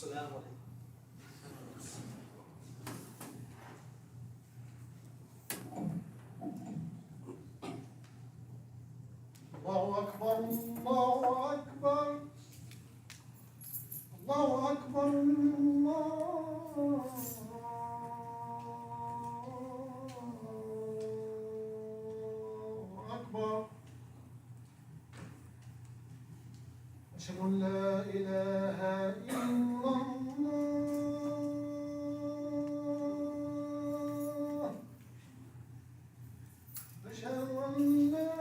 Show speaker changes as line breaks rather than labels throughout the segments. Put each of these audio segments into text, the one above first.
Assalamu alaikum.
الله أكبر الله أكبر الله أكبر الله أكبر أشهد أن لا إله إلا الله أشهد أن لا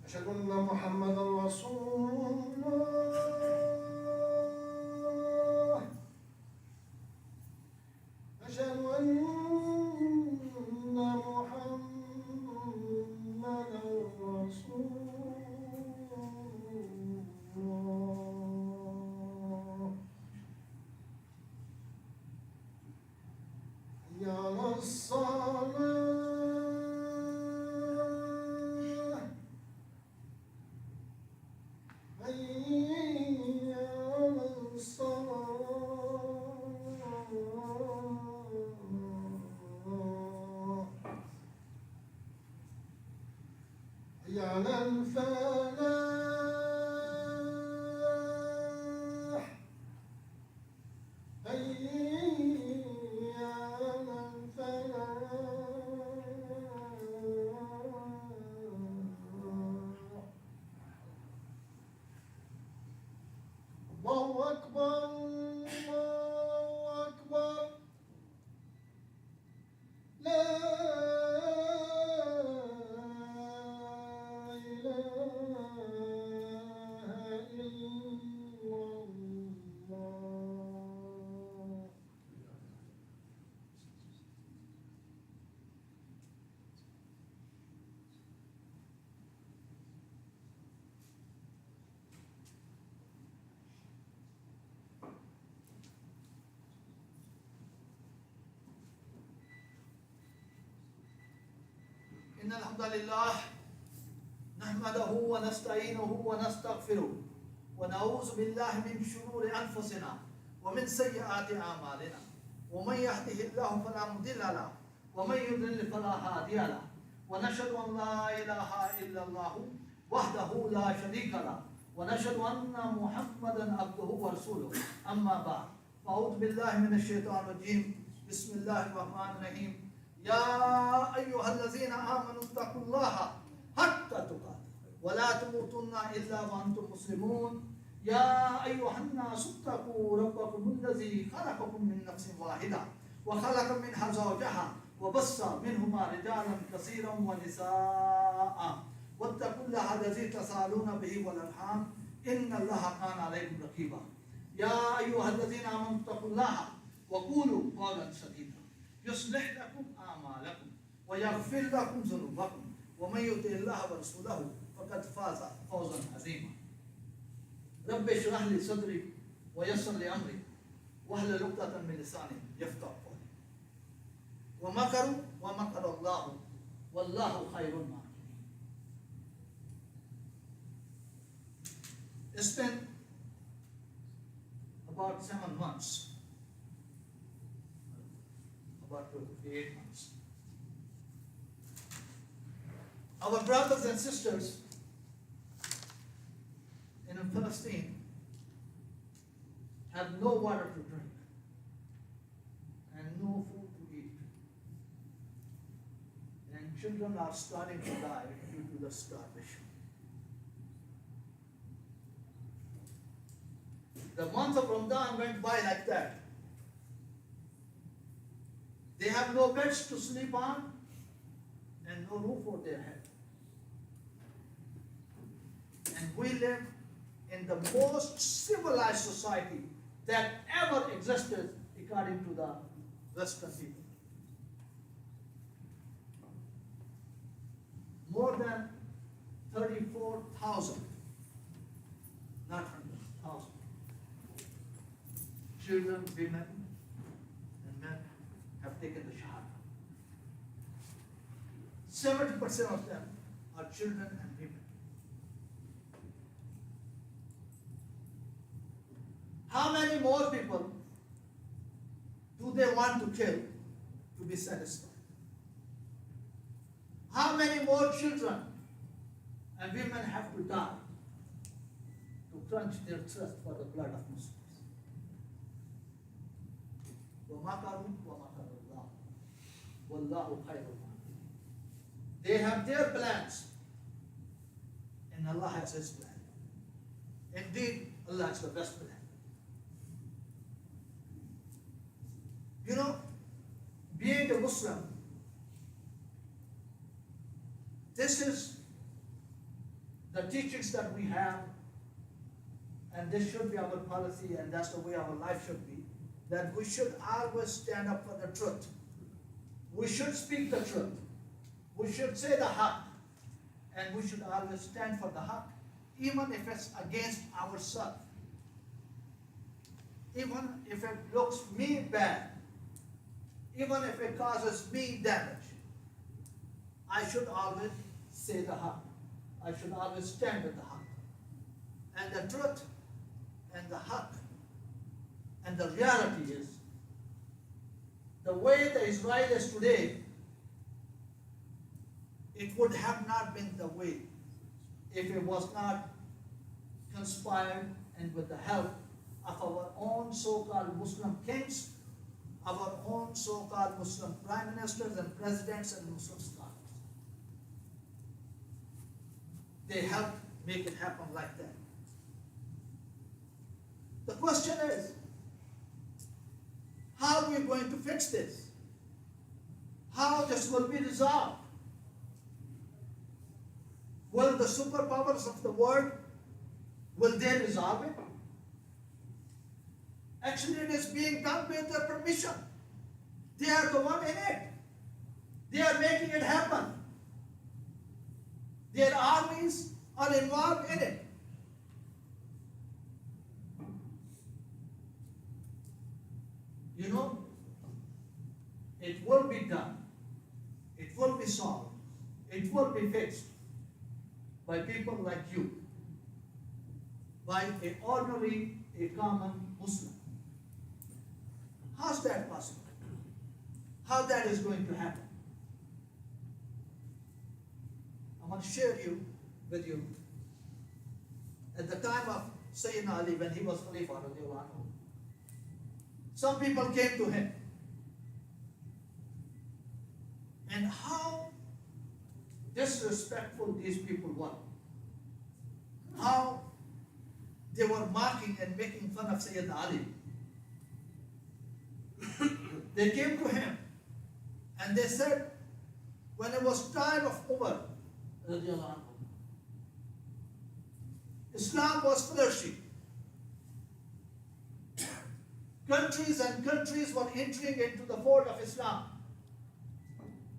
أشهد أن محمدا رسول الله أشهد أن محمدا رسول الله حي على الصلاة حي على الصلاة حي على الفلاح حي على الفلاح الله أكبر الله أكبر لا إله إلا الله
إن الحمد لله نحمده ونستعينه ونستغفره ونعوذ بالله من شرور أنفسنا ومن سيئات أعمالنا ومن يهده الله فلا مضل له ومن يضلل فلا هادي له ونشهد أن لا إله إلا الله وحده لا شريك له ونشهد أن محمدا عبده ورسوله أما بعد فأعوذ بالله من الشيطان الرجيم بسم الله الرحمن الرحيم يا أيها الذين آمنوا اتقوا الله حق تقاته ولا تموتن إلا وأنتم مسلمون يا أيها الناس اتقوا ربكم الذي خلقكم من نفس واحدة وخلق منها زوجها وبث منهما رجالا كثيرا ونساء واتقوا الله الذي تساءلون به والأرحام إن الله كان عليكم رقيبا يا أيها الذين آمنوا اتقوا الله وقولوا قولا سديدا يصلح لكم أعمالكم ويغفر لكم ذنوبكم ومن يطع الله ورسوله فقد فاز فوزا عظيما رب اشرح لي صدري ويسر لي أمري واحلل عقدة من لساني يفقهوا قولي ومكروا ومكر الله والله خير الماكرين. It's been about 7 months, about 8 months. Our brothers and sisters in Palestine have no water to drink and no food to eat. And children are starting to die due to the starvation. The month of Ramadan went by like that. They have no beds to sleep on and no roof over their head. And we live in the most civilized society that ever existed according to the Western people. More than 34,000, not 100,000. Children, women, and men 70% of them are children and women. How many more people do they want to kill to be satisfied? How many more children and women have to die to crunch their thirst for the blood of Muslims? وَمَكَرُوا وَمَكَرَ اللَّهُ وَاللَّهُ خَيْرُ الْمَاكِرِينَ. They have their plans, and Allah has His plan. Indeed, Allah is the best plan. You know, being a Muslim, this is the teachings that we have, and this should be our policy, and that's the way our life should be, that we should always stand up for the truth. We should speak the truth. We should say the haqq, and we should always stand for the haqq, even if it's against ourselves. Even if it looks me bad, even if it causes me damage, I should always say the haqq. I should always stand with the haqq. And the truth and the haqq and the reality is, the way the Israel is today, it would have not been the way if it was not conspired and with the help of our own so-called Muslim kings, our own so-called Muslim prime ministers and presidents and Muslim scholars. They helped make it happen like that. The question is, how are we going to fix this? How this will be resolved? Will the superpowers of the world, will they resolve it? Actually, it is being done with their permission. They are the one in it. They are making it happen. Their armies are involved in it. You know, it will be done. It will be solved. It will be fixed by people like you, by an ordinary, a common Muslim. How's that possible? How that is going to happen? I want to share with you. At the time of Sayyidina Ali, when he was Khalifa, some people came to him. And how disrespectful these people were. How they were mocking and making fun of Sayyidina Ali. They came to him and they said, when it was time of Umar, Islam was flourishing. Countries and countries were entering into the fold of Islam.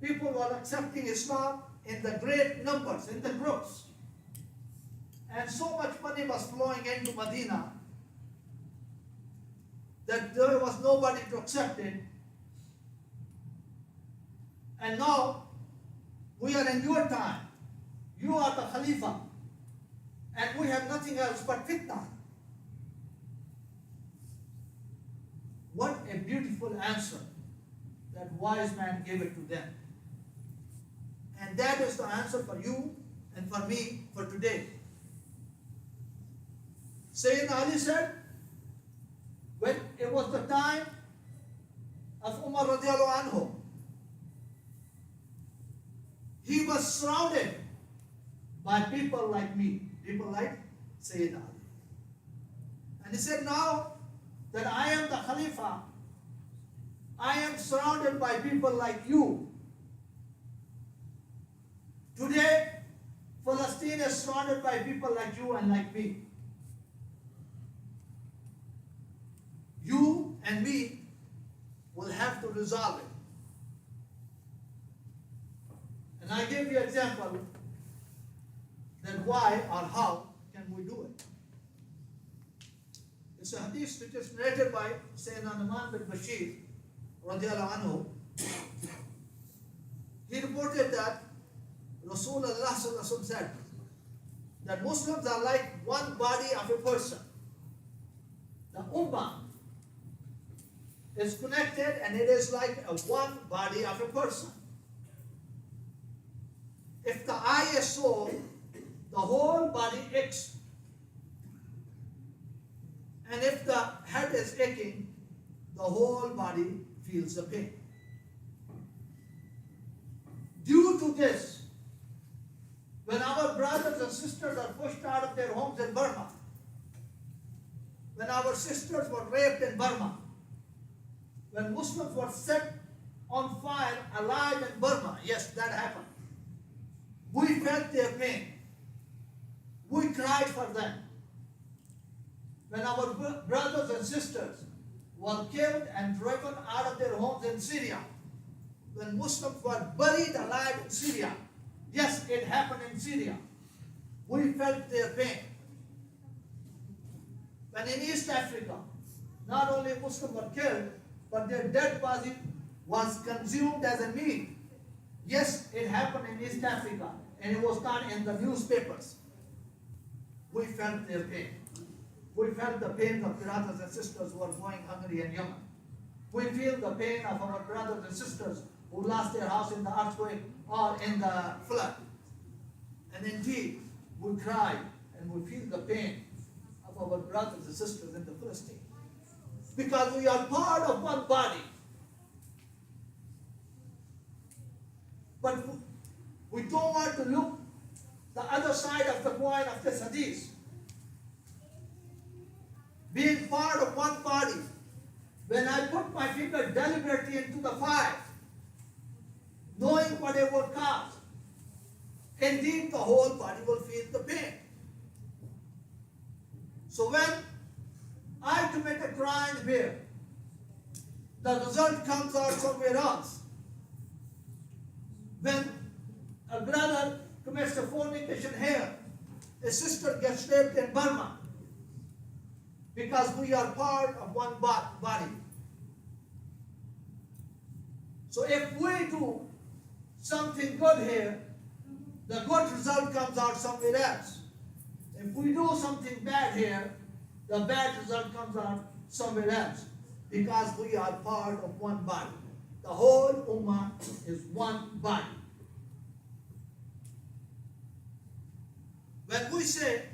People were accepting Islam in the great numbers, in the groups. And so much money was flowing into Medina that there was nobody to accept it. And now, we are in your time. You are the Khalifa. And we have nothing else but fitna. What a beautiful answer that wise man gave it to them. And that is the answer for you and for me for today. Sayyidina Ali said, when it was the time of Umar radiallahu anhu, he was surrounded by people like me, people like Sayyidina Ali. And he said, now that I am the Khalifa, I am surrounded by people like you. Today, Palestine is surrounded by people like you and like me. You and me will have to resolve it. And I gave you an example that why or how can we do it. It's a hadith which is narrated by Sayyidina Nu'man bin Bashir radiallahu anhu. He reported that Rasulullah said that Muslims are like one body of a person. The Ummah is connected and it is like a one body of a person. If the eye is sore, the whole body aches. And if the head is aching, the whole body feels the pain. Due to this, when our brothers and sisters are pushed out of their homes in Burma, when our sisters were raped in Burma, when Muslims were set on fire alive in Burma, yes, that happened. We felt their pain. We cried for them. When our brothers and sisters were killed and driven out of their homes in Syria, when Muslims were buried alive in Syria, yes, it happened in Syria. We felt their pain. When in East Africa, not only Muslims were killed, but their dead body was consumed as a meat. Yes, it happened in East Africa, and it was done in the newspapers. We felt their pain. We felt the pain of brothers and sisters who are going hungry in Yemen. We feel the pain of our brothers and sisters who lost their house in the earthquake or in the flood. And indeed, we cry and we feel the pain of our brothers and sisters in the Palestine. Because we are part of one body. But we don't want to look the other side of the coin of this hadith. Being part of one body, when I put my finger deliberately into the fire, knowing what it will cause, indeed the whole body will feel the pain. So when I commit a crime here, the result comes out somewhere else. When a brother commits a fornication here, a sister gets raped in Burma, because we are part of one body. So if we do something good here, the good result comes out somewhere else. If we do something bad here, the bad result comes out somewhere else. Because we are part of one body. The whole Ummah is one body. When we say,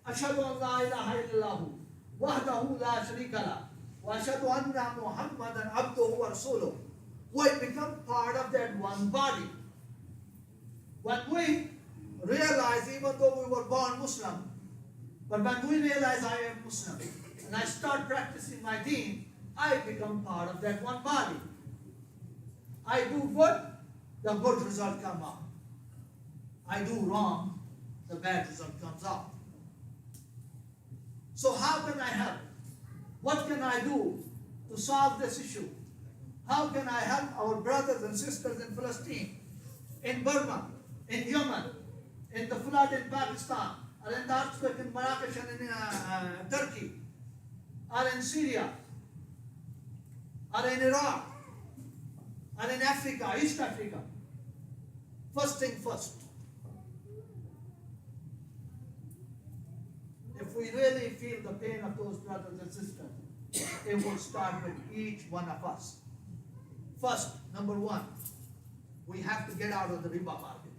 Ashhadu an la ilaha illallahu, wahdahu la sharika lah, wa ashhadu anna Muhammadan abduhu wa rasuluh, we become part of that one body. When we realize, even though we were born Muslim, but when we realize I am Muslim, and I start practicing my deen, I become part of that one body. I do good, the good result comes out. I do wrong, the bad result comes out. So how can I help? What can I do to solve this issue? How can I help our brothers and sisters in Palestine, in Burma, in Yemen, in the flood in Pakistan, or in the earthquake in Marrakesh and in Turkey, or in Syria, or in Iraq, or in Africa, East Africa? First thing first. If we really feel the pain of those brothers and sisters, it will start with each one of us. First, number one, we have to get out of the riba market.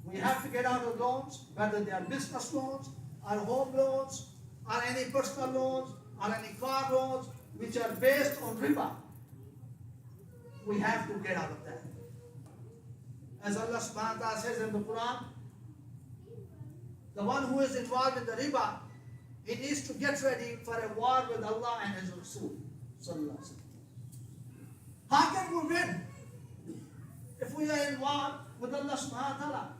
We have to get out of loans, whether they are business loans, or home loans, or any personal loans, or any car loans, which are based on riba. We have to get out of that. As Allah subhanahu wa ta'ala says in the Quran, the one who is involved in the riba, he needs to get ready for a war with Allah and His Rasul. How can we win if we are in war with Allah subhanahu wa ta'ala?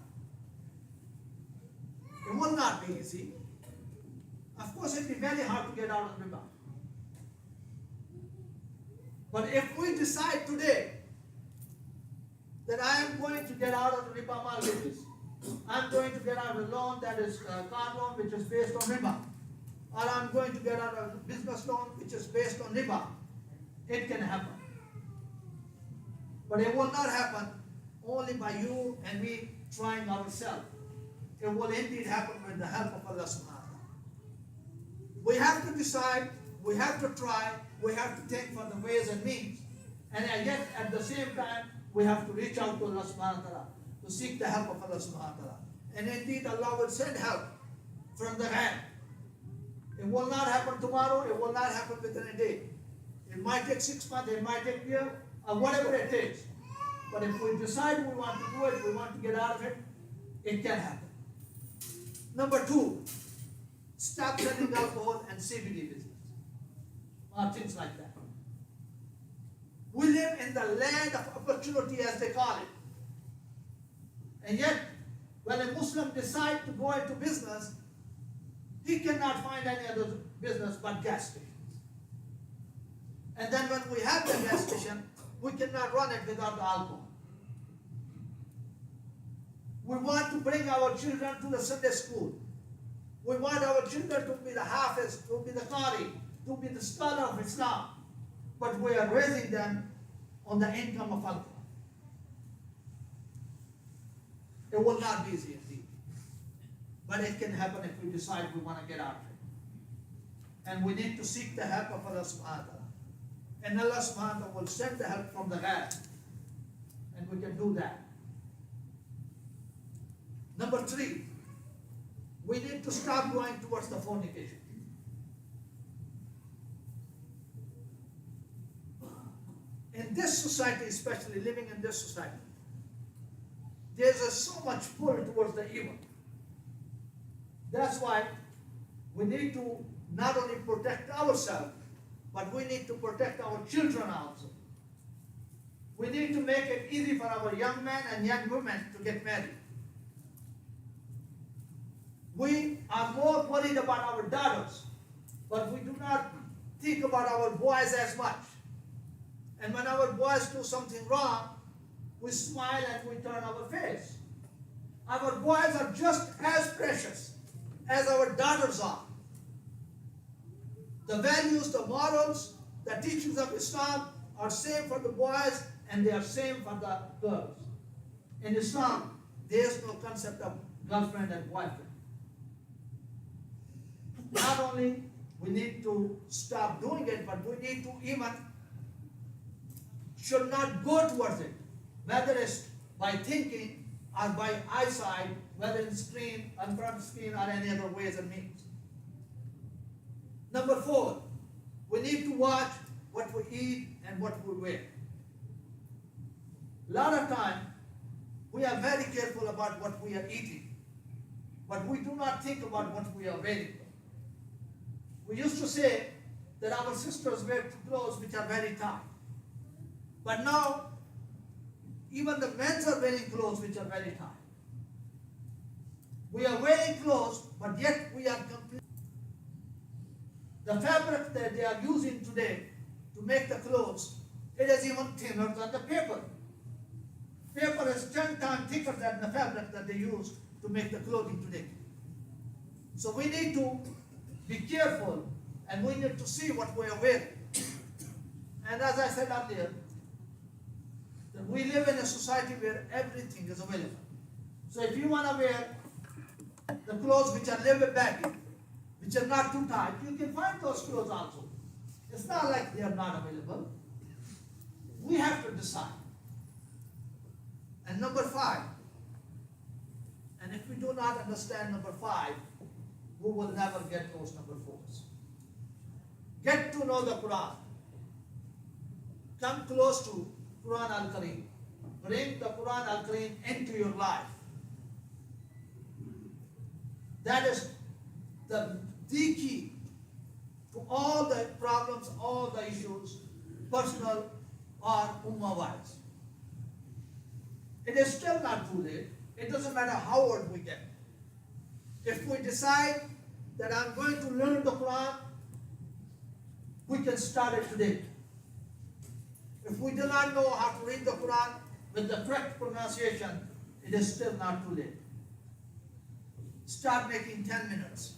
It will not be easy. Of course, it will be very hard to get out of riba. But if we decide today that I am going to get out of the riba mortgages, I'm going to get out of a loan that is a car loan which is based on riba, or I'm going to get out of a business loan which is based on riba, it can happen. But it will not happen only by you and me trying ourselves. It will indeed happen with the help of Allah subhanahu wa ta'ala. We have to decide, we have to try, we have to take for the ways and means. And yet at the same time, we have to reach out to Allah subhanahu wa ta'ala, to seek the help of Allah subhanahu wa ta'ala. And indeed Allah will send help from the hand. It will not happen tomorrow, it will not happen within a day. It might take 6 months, it might take a year, or whatever it takes. But if we decide we want to do it, we want to get out of it, it can happen. Number 2, stop selling alcohol and CBD business, or things like that. We live in the land of opportunity, as they call it. And yet, when a Muslim decides to go into business, he cannot find any other business but gas stations. And then when we have the gas station, we cannot run it without the alcohol. We want to bring our children to the Sunday school. We want our children to be the Hafiz, to be the Qari, to be the scholar of Islam. But we are raising them on the income of alcohol. It will not be easy indeed. But it can happen if we decide we want to get out of it. And we need to seek the help of Allah subhanahu wa ta'ala. And Allah subhanahu wa ta'ala will send the help from the God. And we can do that. Number 3, we need to stop going towards the fornication. In this society, especially living in this society, there's so much pull towards the evil. That's why we need to not only protect ourselves, but we need to protect our children also. We need to make it easy for our young men and young women to get married. We are more worried about our daughters, but we do not think about our boys as much. And when our boys do something wrong, we smile and we turn our face. Our boys are just as precious as our daughters are. The values, the morals, the teachings of Islam are same for the boys and they are same for the girls. In Islam, there is no concept of girlfriend and boyfriend. Not only we need to stop doing it, but we need to even should not go towards it, whether it's by thinking or by eyesight, whether in screen, in front of screen, or any other ways and means. Number 4, we need to watch what we eat and what we wear. A lot of time, we are very careful about what we are eating, but we do not think about what we are wearing. We used to say that our sisters wear clothes which are very tight. But now, even the men are wearing clothes which are very tight. We are wearing clothes, but yet we are complete. The fabric that they are using today to make the clothes, it is even thinner than the paper. Paper is 10 times thicker than the fabric that they use to make the clothing today. So we need to be careful and we need to see what we are wearing. And as I said earlier, that we live in a society where everything is available. So if you want to wear the clothes which are a little bit baggy, which are not too tight, you can find those clothes also. It's not like they are not available. We have to decide. And number 5, and if we do not understand number 5, we will never get those number 4s. Get to know the Quran. Come close to Quran al-Kareem. Bring the Quran al-Kareem into your life. That is the key to all the problems, all the issues, personal or ummah-wise. It is still not too late. It doesn't matter how old we get. If we decide that I'm going to learn the Quran, we can start it today. If we do not know how to read the Quran with the correct pronunciation, it is still not too late. Start making 10 minutes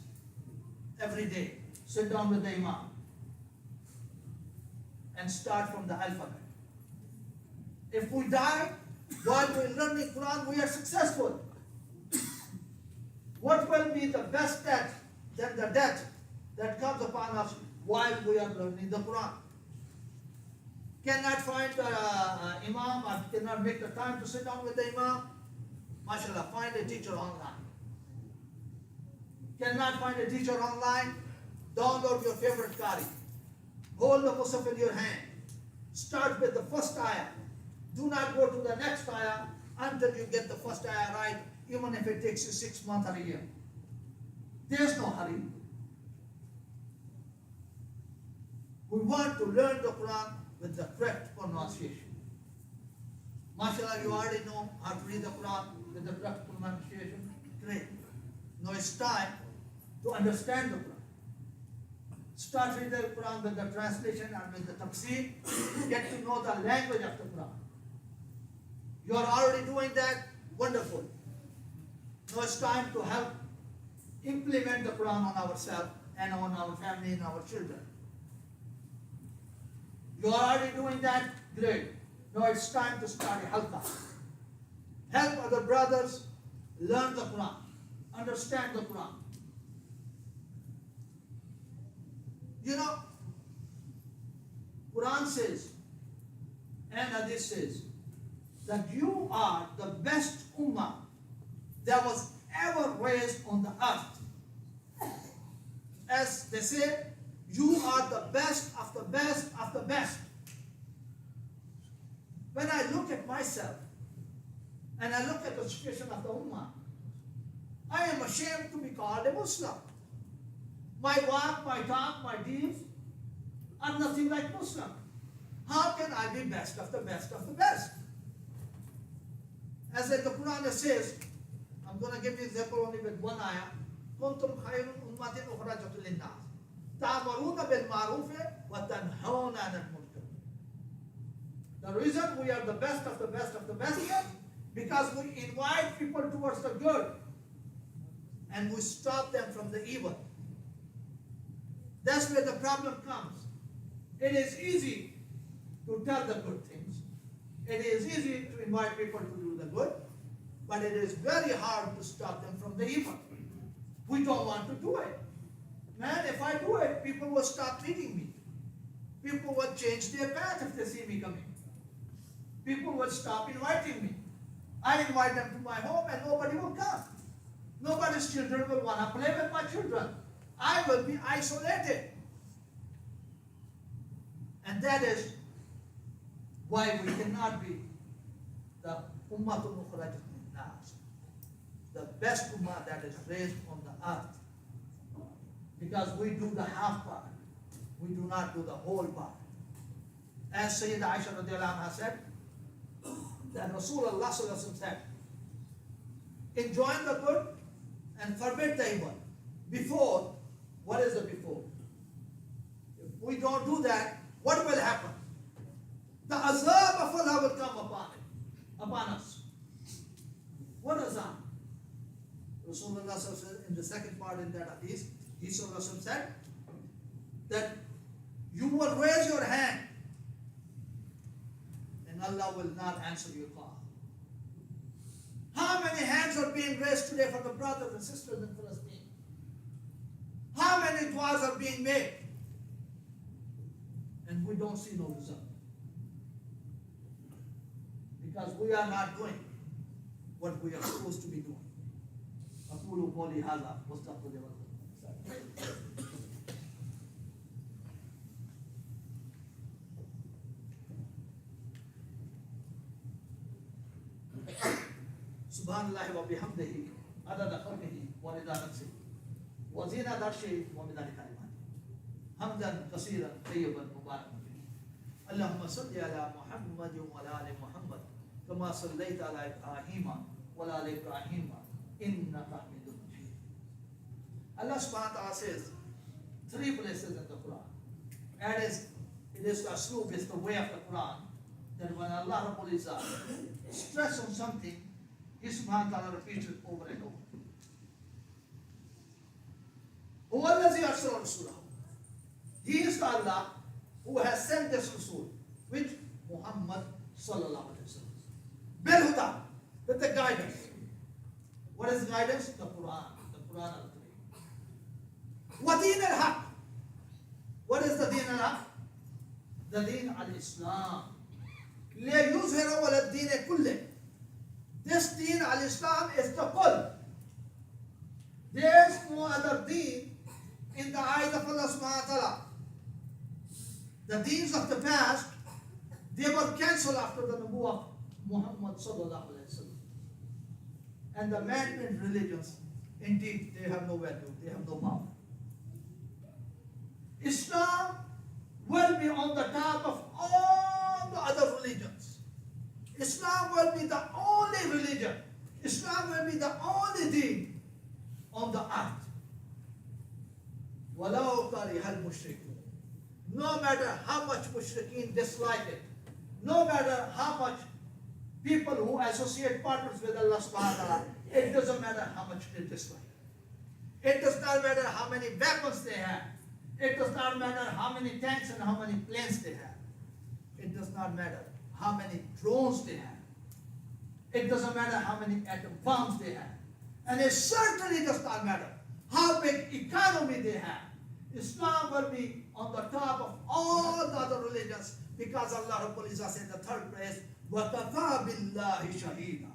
every day. Sit down with the Imam and start from the alphabet. If we die, While we are learning Quran, we are successful. What will be the best death than the death that comes upon us while we are learning the Quran? Cannot find the Imam or cannot make the time to sit down with the Imam? MashaAllah, find a teacher online. Cannot find a teacher online? Download your favorite Qari. Hold the Musaf in your hand. Start with the first ayah. Do not go to the next ayah until you get the first ayah right, even if it takes you 6 months or a year. There's no hurry. We want to learn the Quran with the correct pronunciation. MashaAllah, you already know how to read the Quran with the correct pronunciation. Great. Now it's time to understand the Quran. Start reading the Quran with the translation and with the tafsir. Get to know the language of the Quran. You are already doing that. Wonderful. Now it's time to help implement the Quran on ourselves and on our family and our children. You are already doing that. Great. Now it's time to start a halqa. Help other brothers learn the Quran, understand the Quran. You know, Quran says and Hadith says that you are the best ummah that was ever raised on the earth. As they say, you are the best of the best of the best. When I look at myself and I look at the situation of the ummah, I am ashamed to be called a Muslim. My walk, my talk, my deeds are nothing like Muslim. How can I be best of the best of the best? As the Quran says, I'm going to give you an example only with one ayah. كنتم خير أمة أخرجت للناس تأمرون بالمعروف وتنهون عن المنكر. The reason we are the best of the best of the best is because we invite people towards the good and we stop them from the evil. That's where the problem comes. It is easy to tell the good things. It is easy to invite people to do the good, but it is very hard to stop them from the evil. We don't want to do it. Man, if I do it, people will stop meeting me. People will change their path if they see me coming. People will stop inviting me. I invite them to my home and nobody will come. Nobody's children will want to play with my children. I will be isolated. And that is why we cannot be the Ummatul Mukhrajat min Nas, the best Ummah that is raised on the earth. Because we do the half part. We do not do the whole part. As Sayyidah Aisha radiallahu anha said, that Rasulullah said, enjoy the good and forbid the evil. Before, what is the before? If we don't do that, what will happen? The azab of Allah will come upon us. What azab? Rasulullah said in the second part in that hadith, he said that you will raise your hand and Allah will not answer your call. How many hands are being raised today for the brothers and sisters in Palestine? How many du'as are being made? And we don't see no result. Because we are not doing what we are supposed to be doing. أقول قولي هذا واستغفر الله. سبحان الله وبحمده عدد خلقه ورضا نفسه وزينة عرشه ومداد كلماته حمدا كثيرا طيبا مباركا فيه. اللهم صل على محمد وعلى ال محمد كما صليت على ابراهيم وعلى ال ابراهيم انك حميد مجيد. Allah subhanahu wa ta'ala says 3 places in the Quran. And it is the aslub, it's the way of the Quran, that when Allah Rabbul Izzah stress on something, He subhanahu wa ta'ala repeats it over and over. هو الذي أرسل رسوله. He is the Allah who has sent this Rasul, which Muhammad sallallahu alaihi wasallam. Bil-Huda, with the guidance. What is guidance? The Quran al-Kareem. Wa Deen al-Haq. What is the Deen al-Haq? The Deen al-Islam. لِيُظْهِرَهُ عَلَى الدِّينِ كُلِّهِ. This Deen al-Islam is the Kull. There is no other Deen in the eyes of Allah subhanahu wa ta'ala. The deeds of the past, they were cancelled after the Nubuwwah of Muhammad sallallahu alayhi wa sallam. And the man-made religions, indeed, they have no value, they have no power. Islam will be on the top of all the other religions. Islam will be the only religion. Islam will be the only deen on the earth. وَلَوْ كَرِهَ الْمُشْرِكُونَ. No matter how much mushrikeen dislike it, no matter how much people who associate partners with Allah subhanahu wa ta'ala, it doesn't matter how much they dislike it. It does not matter how many weapons they have. It does not matter how many tanks and how many planes they have. It does not matter how many drones they have. It doesn't matter how many atom bombs they have. And it certainly does not matter how big economy they have. Islam will be on the top of all the other religions because Allah Rabbul Izzah said in the third place, وَكَفَى بِاللَّهِ شَهِيدًا.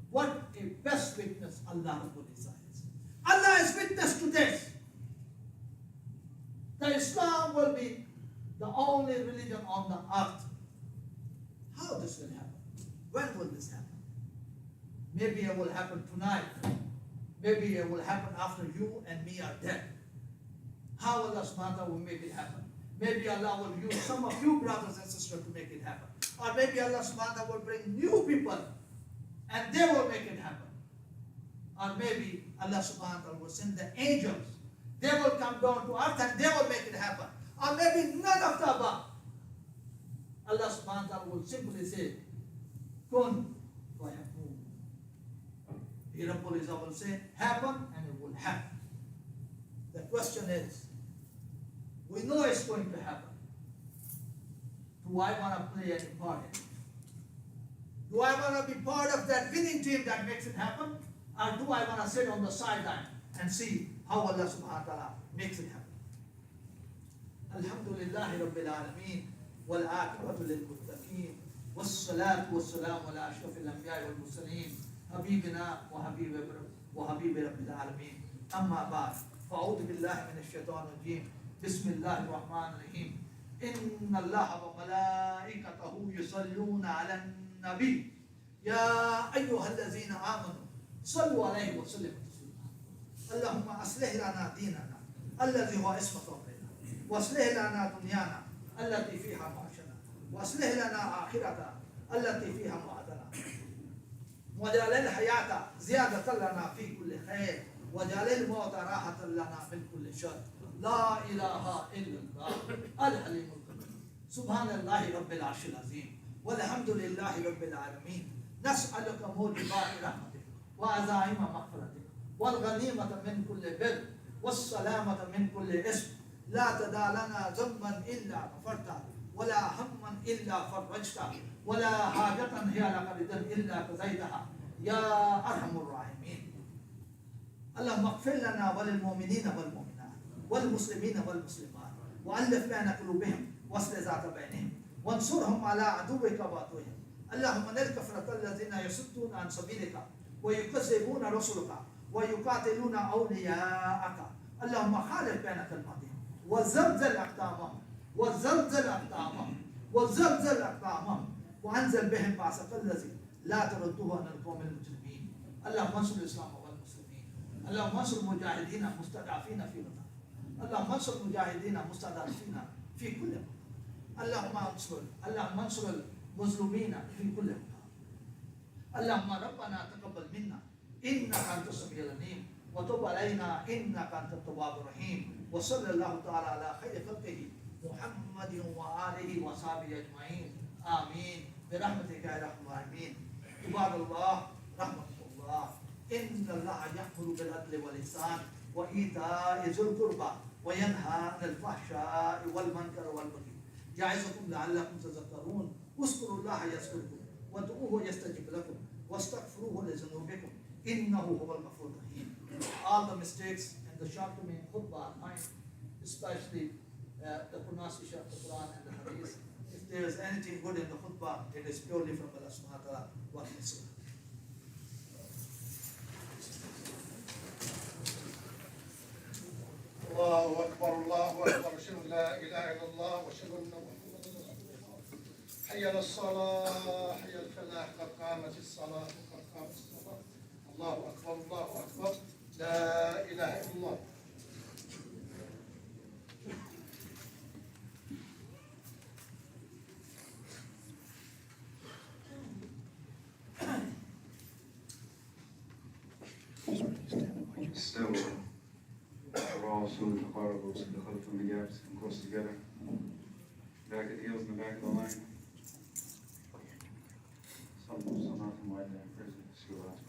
What a best witness Allah Rabbul Izzah is. Allah is witness to this. That Islam will be the only religion on the earth. How this will happen? When will this happen? Maybe it will happen tonight. Maybe it will happen after you and me are dead. How Allah subhanahu wa ta'ala will make it happen? Maybe Allah will use some of you brothers and sisters to make it happen. Or maybe Allah subhanahu wa ta'ala will bring new people and they will make it happen. Or maybe Allah subhanahu wa ta'ala will send the angels. They will come down to earth and they will make it happen. Or maybe none of the above. Allah subhanahu wa ta'ala will simply say, Kun fayakun. The Rabbul Izzah will say, happen, and it will happen. The question is, we know it's going to happen. Do I want to play any part in it? Do I want to be part of that winning team that makes it happen? Or do I want to sit on the sideline and see how Allah subhanahu wa ta'ala makes it happen? Alhamdulillahi Rabbil Alameen, wal aqibatu lil muttaqeen, wassalatu wassalamu ala ashrafil anbiya'i wal mursalin, habibina wa habibi Rabbil Alameen. Amma ba'd. فأعوذ بالله من الشيطان الرجيم. بسم الله الرحمن الرحيم. إن الله وملائكته يصلون على النبي يا أيها الذين آمنوا صلوا عليه وسلموا تسليما. اللهم أصلح لنا ديننا الذي هو عصمة أمرنا، وأصلح لنا دنيانا التي فيها معاشنا، وأصلح لنا آخرتنا التي فيها معادنا، واجعل الحياة زيادة لنا في كل خير، وجعل الموت راحة لنا من كل شر. لا إله إلا الله الحليم القدير. سبحان الله رب العرش العظيم، والحمد لله رب العالمين. نسألك موجبات رحمتك وعزائم مغفرتك والغنيمة من كل بر والسلامة من كل اسم. لا تدع لنا ذنبا إلا غفرته، ولا هما إلا فرجته، ولا حاجة هي لك رضا إلا قضيتها يا أرحم الراحمين. اللهم اغفر لنا وللمؤمنين والمؤمنات والمسلمين والمسلمات، وألف بين قلوبهم واصلح ذات بينهم، وانصرهم على عدوك وعدوهم. اللهم نل كفرة الذين يصدون عن سبيلك ويكذبون رسلك ويقاتلون أولياءك. اللهم خالف بين كلماتهم وزلزل أقدامهم وزلزل أقدامهم وأنزل بهم بأسك الذي لا ترده عن القوم المجرمين. اللهم انصر الإسلام والمسلمين. اللهم انصر المجاهدين المستضعفين في الأرض. اللهم انصر المجاهدين المستضعفين في كل مكان. اللهم انصر المظلومين في كل مكان. اللهم ربنا تقبل منا إنك أنت السميع العليم، وتب علينا إنك أنت التواب الرحيم. وصلى الله تعالى على خير خلقه محمد وآله وصحبه أجمعين. آمين برحمتك يا أرحم الراحمين. عباد الله رحمكم الله. إن الله يأمر بالعدل والإحسان وإيتاء ذي القربى وينهى عن الفحشاء والمنكر والبغي يعظكم لعلكم تذكرون. اذكروا الله يذكركم وادعوه يستجب لكم واستغفروه لذنوبكم إنه هو الغفور الرحيم. All the mistakes and the shortcomings in khutbah are mine, especially the pronunciation of the Quran and the Hadith. If there is anything good in the khutbah, it is purely from Allah subhanahu wa ta'ala. What is it?
الله أكبر الله أكبر أشهد أن لا إله إلا الله وأشهد أن محمدا رسول الله. حي على الصلاة حي على الفلاح قد قامت الصلاة قد قامت الصلاة. الله أكبر الله أكبر لا إله إلا الله.
Still, we're all shooting the car, go to the hood from the gaps and close together. Back at the heels in the back of the line. Some not from right there in prison. See what else.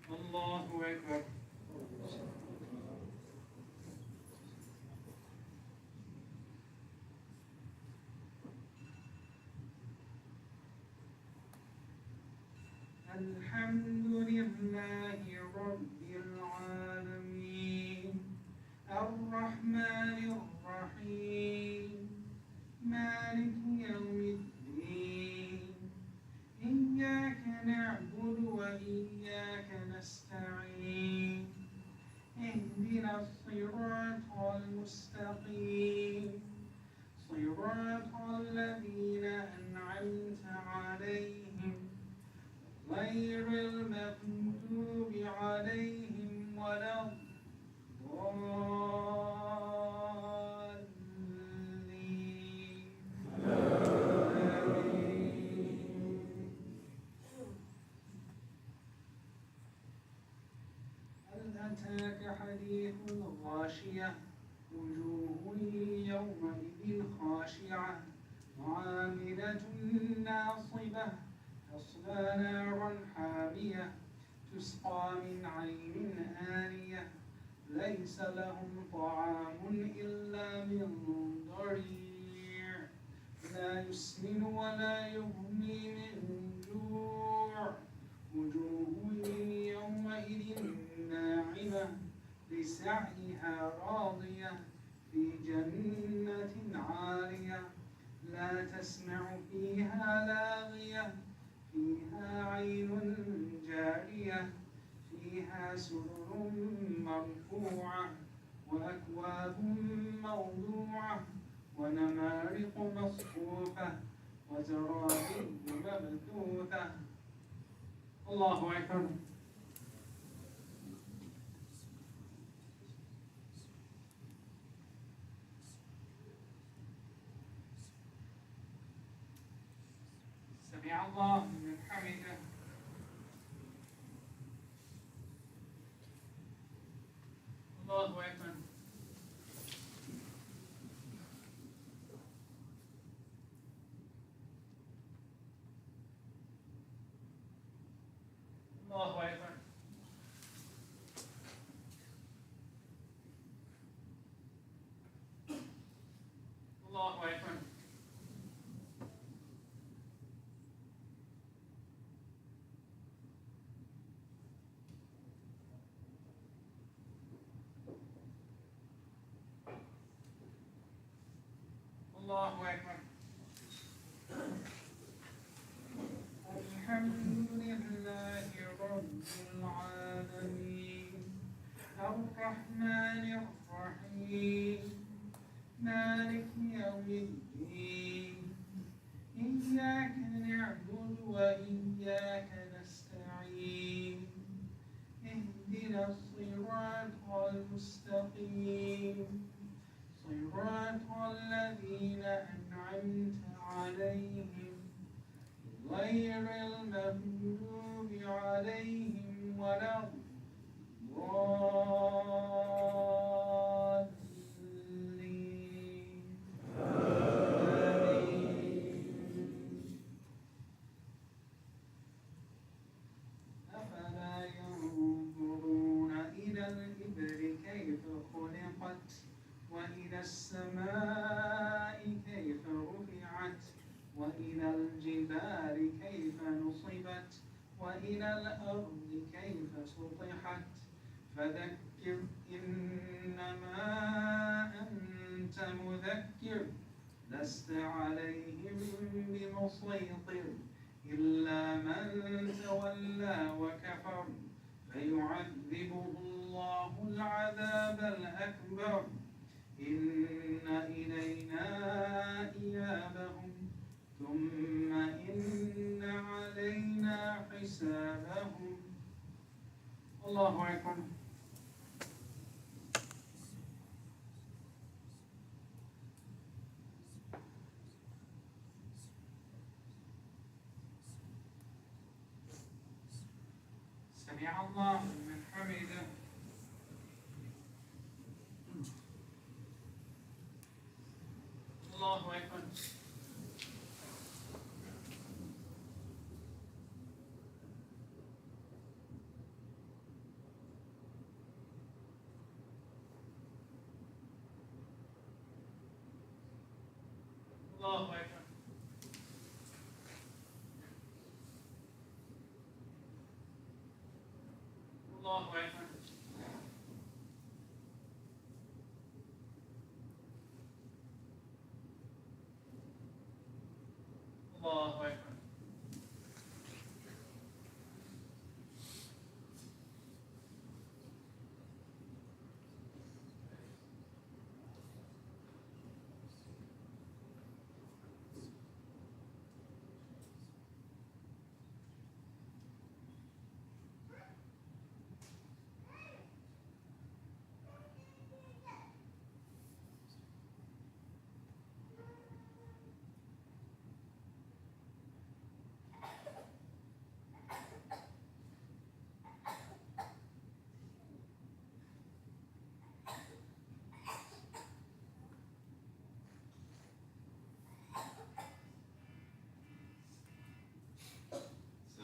Allahu Akbar. الحمد لله رب العالمين الرحمن الرحيم مالك يوم الدين إياك نعبد وإياك نستعين اهدنا الصراط المستقيم صراط الذين أنعمت عليهم غير المغضوب عليهم ولا الضالين. هل أتاك حديث الغاشية وجوه يومئذ خاشعة عاملة ناصبة تصلى نارا حامية تسقى من عين آنية ليس لهم طعام إلا من ضريع لا يسمن ولا يغني من جوع وجوه يومئذ ناعمة لسعيها راضية في جنة عالية لا تسمع فيها لاغية فيها عين جارية فيها سرر مرفوعة وأكواب موضوعة ونمارق مصفوفة وزرابي مبثوثة. الله أكبر. سمع الله لمن حمده. الله أكبر. الله أكبر. الله أكبر. الله أكبر. الحمد لله رب العالمين الرحمن الرحيم مالك يوم الدين إياك نعبد وإياك نستعين اهدنا الصراط المستقيم صراط الذين أنعمت عليهم غير المغضوب عليهم ولا الضالين. أفلا ينظرون إلى الإبل كيف خلقت وإلى السماء وإلى الجبال كيف نصبت وإلى الأرض كيف سطحت فذكر إنما أنت مذكر لست عليهم بمسيطر إلا من تولى وكفر فيعذبه الله العذاب الأكبر إن إلينا إيابهم ثم إن علينا حسابهم الله أكبر سمع الله لمن حمده الله أكبر الله أكبر الله أكبر الله أكبر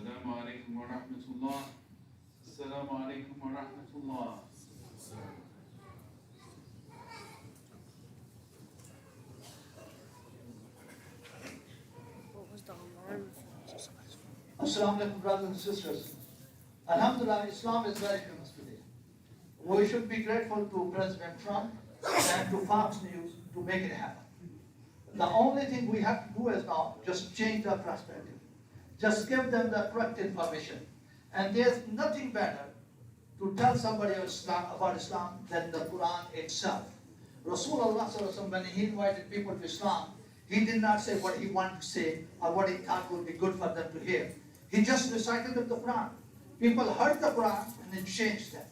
السلام عليكم ورحمة الله السلام عليكم ورحمة الله
What was the alarm for?
Assalamu alaikum, brothers and sisters. Alhamdulillah, Islam is very famous today. We should be grateful to President Trump and to Fox News to make it happen. The only thing we have to do is now just change the perspective. Just give them the correct information. And there's nothing better to tell somebody about Islam than the Quran itself. Rasulullah when he invited people to Islam, he did not say what he wanted to say or what he thought would be good for them to hear. He just recited the Quran. People heard the Quran and it changed them.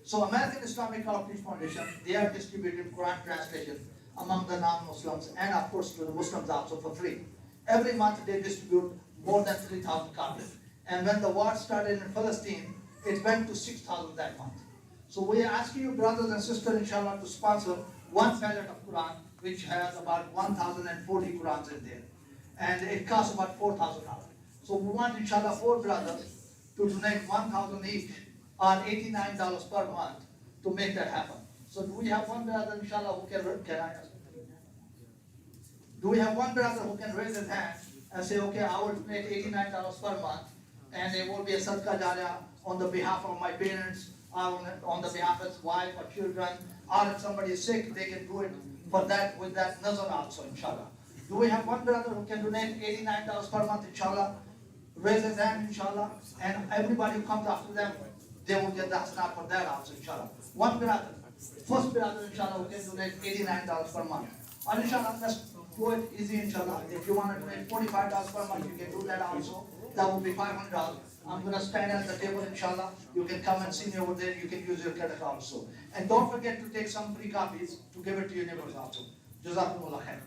So American Islamic Outreach Foundation, they are distributing Quran translation among the non-Muslims and of course to the Muslims also for free. Every month they distribute more than 3,000 copies. And when the war started in Palestine, it went to 6,000 that month. So we are asking you brothers and sisters inshallah to sponsor one pallet of Quran which has about 1,040 Qurans in there. And it costs about $4,000. So we want inshallah 4 brothers to donate 1,000 each or $89 per month to make that happen. So do we have one brother inshallah who can I ask? Do we have one brother who can raise his hand and say, okay, I will donate $89 per month and it will be a sadaqah jariyah on the behalf of my parents or on the behalf of his wife or children, or if somebody is sick, they can do it for that with that nazar also, inshallah. Do we have one brother who can donate $89 per month, inshallah? Raise his hand, inshallah, and everybody who comes after them, they will get the hasana for that also, inshallah. One brother, first brother, inshallah, who can donate $89 per month. And inshallah, let's do it easy, inshallah. If you want to donate $45 per month, you can do that also. That will be $500. I'm going to stand at the table, inshallah. You can come and see me over there. You can use your credit also. And don't forget to take some free copies to give it to your neighbors also. Jazakumullah khair.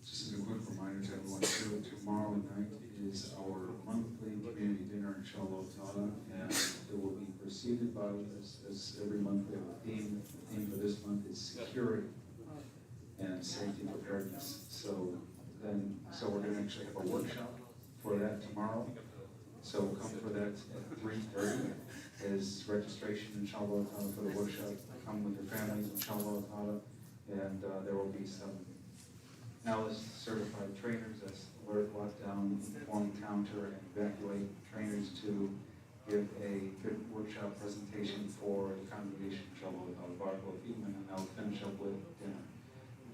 Just as a quick reminder to everyone too, tomorrow night is our monthly community dinner, inshallah ta'ala, and it will be preceded by, as every month we have a theme. The theme for this month is security and safety preparedness. So we're going to actually have a workshop for that tomorrow, So come for that at 3:30 is registration, inshallah ta'ala, for the workshop. Come with your families, inshallah ta'ala, and there will be some Alice certified trainers, that's alert, lockdown, inform, counter, and evacuate trainers to give a good workshop presentation for the congregation, inshallah ta'ala, barakallahu feekum, and then I'll finish up with dinner.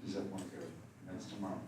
Does that work here? And that's tomorrow.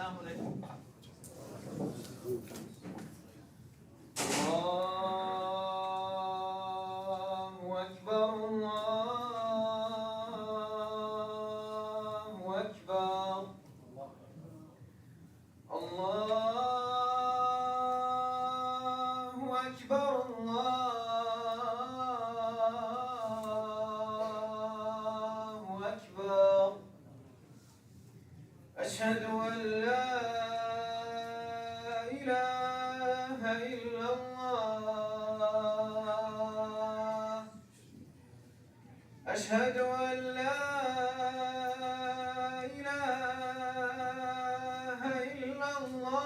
Assalamu alaikum.
الله أكبر الله أكبر الله أكبر الله أكبر أشهد أن لا إله إلا الله أشهد أن لا إله إلا الله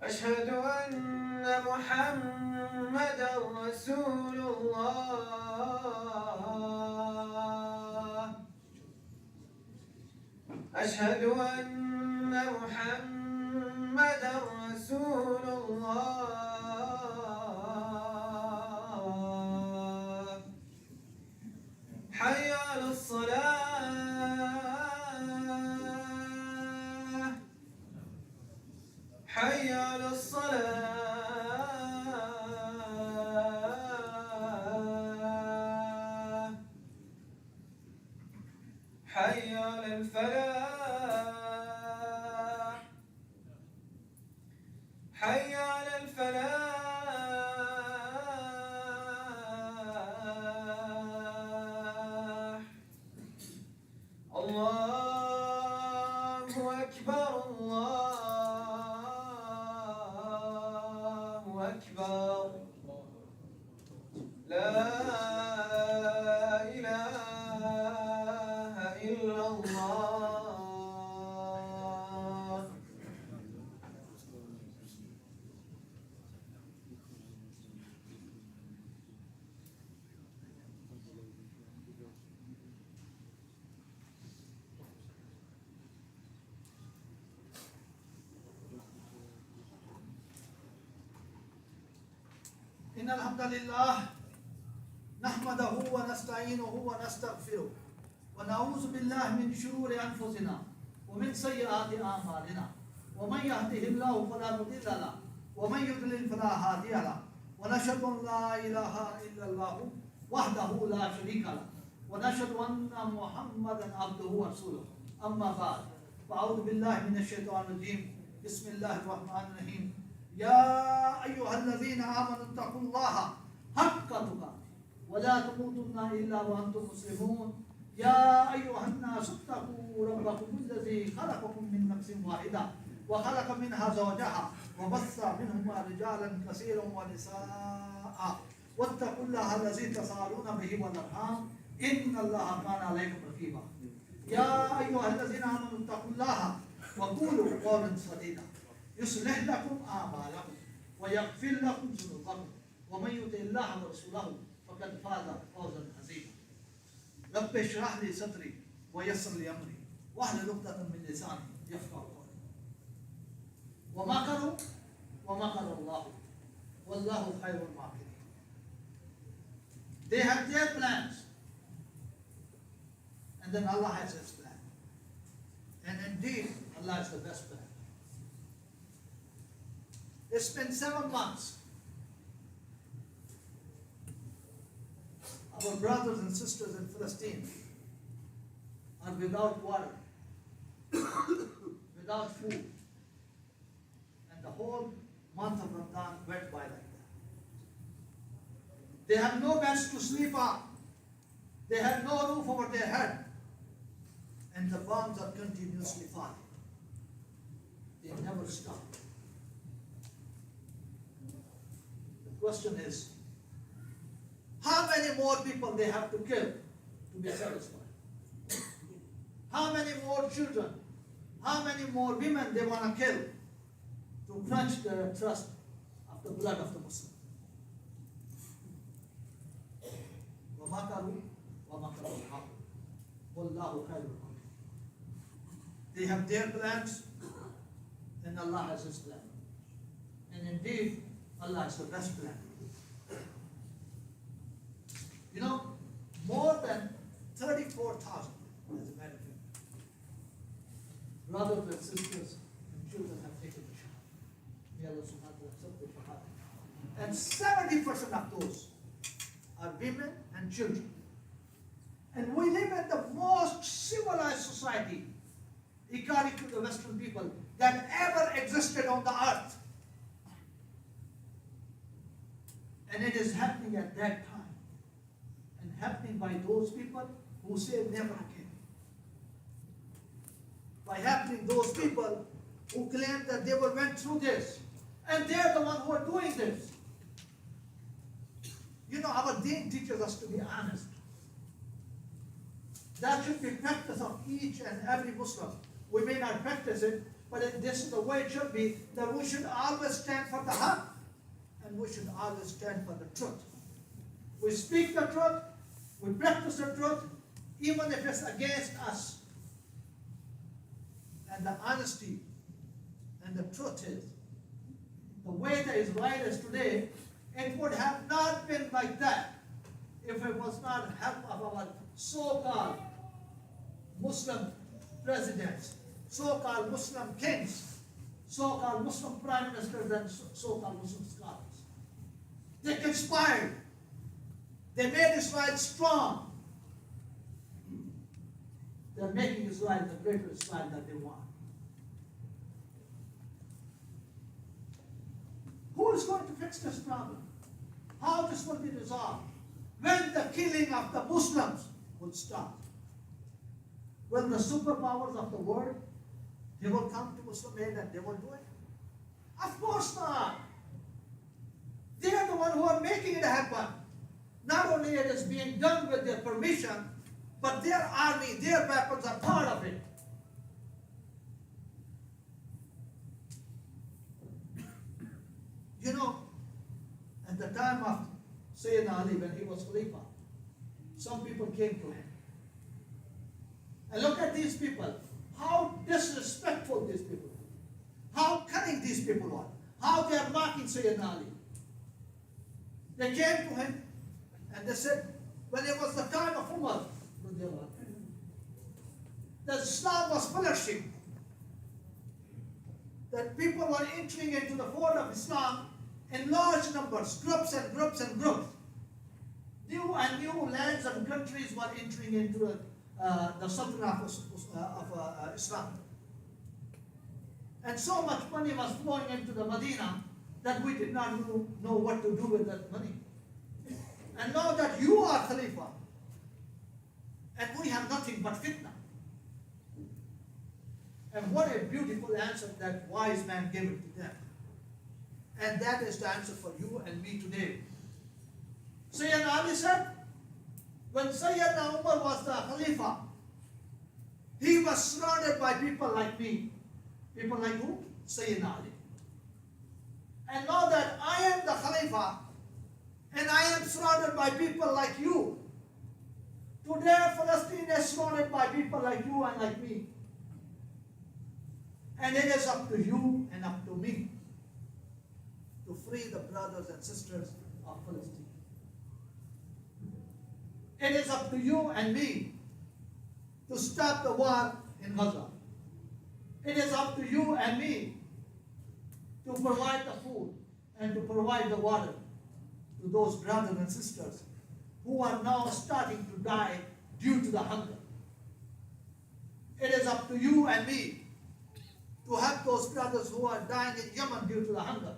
أشهد أن محمدا رسول الله أشهد أن محمدا رسول الله حي على الصلاة حي على الصلاة حي على الفلاح حي على الفلاح الله أكبر الله أكبر لا إله إلا الله
إن الحمد لله نحمده ونستعينه ونستغفره ونعوذ بالله من شرور أنفسنا ومن سيئات أعمالنا ومن يهده الله فلا مضل له ومن يضلل فلا هادي له ونشهد أن لا إله إلا الله وحده لا شريك له ونشهد أن محمدا عبده ورسوله أما بعد فأعوذ بالله من الشيطان الرجيم بسم الله الرحمن الرحيم يا أيها الذين آمنوا اتقوا الله حق تقاته ولا تموتن إلا وأنتم مسلمون يا أيها الناس اتقوا ربكم الذي خلقكم من نفس واحدة وخلق منها زوجها وبث منهما رجالا كثيرا ونساء واتقوا الله الذي تساءلون به والأرحام إن الله كان عليكم رقيبا يا أيها الذين آمنوا اتقوا الله وقولوا قولا سديدا يصلح لكم أعمالكم ويغفر لكم ذنوبكم ومن يطع الله ورسوله فقد فاز فوزا عظيما رب اشرح لي صدري ويسر لي أمري واحلل عقدة من لساني يفقهوا قولي ومكروا الله والله خير الماكرين. They have their plans and then Allah has His plan, and indeed Allah is the best plan. It's been 7 months. Our brothers and sisters in Palestine are without water, without food, and the whole month of Ramadan went by like that. They have no beds to sleep on. They have no roof over their head, and the bombs are continuously falling. They never stop. The question is, how many more people they have to kill to be satisfied? How many more children? How many more women they want to kill to quench their thirst of the blood of the Muslim? They have their plans, and Allah has His plan. And indeed, Allah is the best plan. You know, more than 34,000, as a matter of fact. Brothers and sisters and children have taken the shahada. May Allah subhanahu wa ta'ala accept the shahada. And 70% of those are women and children. And we live in the most civilized society, according to the Western people, that ever existed on the earth. And it is happening at that time. And happening by those people who say never again. By happening those people who claim that they went through this. And they're the ones who are doing this. You know, our deen teaches us to be honest. That should be practice of each and every Muslim. We may not practice it, but this is the way it should be, that we should always stand for the haqq, and we should always stand for the truth. We speak the truth, we practice the truth, even if it's against us. And the honesty and the truth is, the way the Israel is today, it would have not been like that if it was not help of our so-called Muslim presidents, so-called Muslim kings, so-called Muslim prime ministers, and so-called Muslim scholars. They conspired. They made Israel strong. They're making Israel the greater Israel that they want. Who is going to fix this problem? How this will be resolved? When the killing of the Muslims will stop? Will the superpowers of the world, they will come to Muslim aid and they will do it? Of course not. They are the ones who are making it happen. Not only it is being done with their permission, but their army, their weapons are part of it. You know, at the time of Sayyidina Ali, when he was Khalifa, some people came to him. And look at these people, how disrespectful these people are, how cunning these people are, how they are mocking Sayyidina Ali. They came to him and they said, when it was the time of Umar, that Islam was flourishing, that people were entering into the fold of Islam in large numbers, groups and groups and groups. New and new lands and countries were entering into the Sultanate of Islam. And so much money was flowing into the Medina that we did not know what to do with that money. And now that you are Khalifa, and we have nothing but fitna. And what a beautiful answer that wise man gave it to them. And that is the answer for you and me today. Sayyidina Ali said, when Sayyidina Umar was the Khalifa, he was surrounded by people like me. People like who? Sayyidina Ali. And now that I am the Khalifa, and I am surrounded by people like you, today Palestine is surrounded by people like you and like me. And it is up to you and up to me to free the brothers and sisters of Palestine. It is up to you and me to stop the war in Gaza. It is up to you and me to provide the food and to provide the water to those brothers and sisters who are now starting to die due to the hunger. It is up to you and me to help those brothers who are dying in Yemen due to the hunger.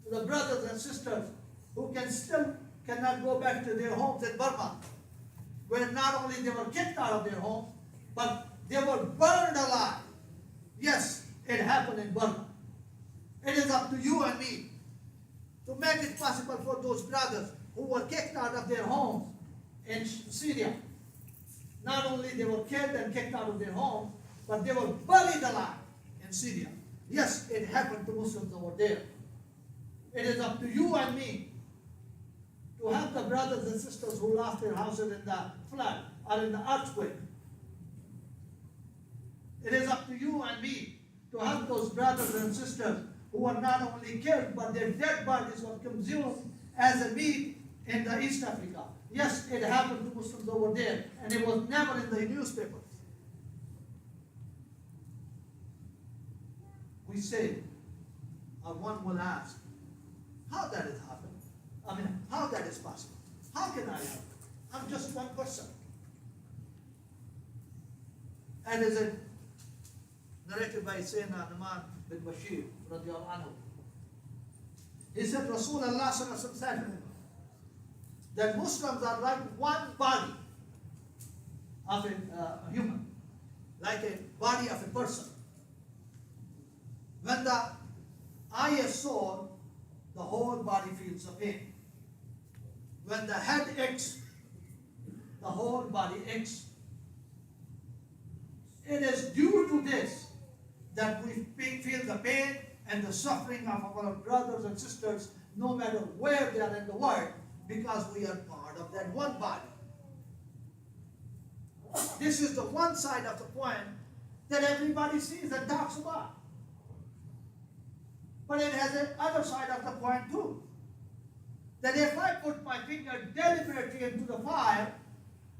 To the brothers and sisters who cannot go back to their homes in Burma, where not only they were kicked out of their homes, but they were burned alive. Yes, it happened in Burma. It is up to you and me to make it possible for those brothers who were kicked out of their homes in Syria. Not only they were killed and kicked out of their homes, but they were buried alive in Syria. Yes, it happened to Muslims over there. It is up to you and me to help the brothers and sisters who lost their houses in the flood or in the earthquake. It is up to you and me to help those brothers and sisters who were not only killed, but their dead bodies were consumed as a meat in the East Africa. Yes, it happened to Muslims over there, and it was never in the newspapers. We say, or one will ask, how that has happened? I mean, how that is possible? How can I help? I'm just one person. And is it narrated by Sayyidina Nu'man bin Bashir radiallahu anhu? He said, Rasulullah said that Muslims are like one body of a human, like a body of a person. When the eye is sore, the whole body feels the pain. When the head aches, the whole body aches. It is due to this that we feel the pain and the suffering of our brothers and sisters, no matter where they are in the world, because we are part of that one body. This is the one side of the coin that everybody sees and talks about. But it has the other side of the coin too. That if I put my finger deliberately into the fire,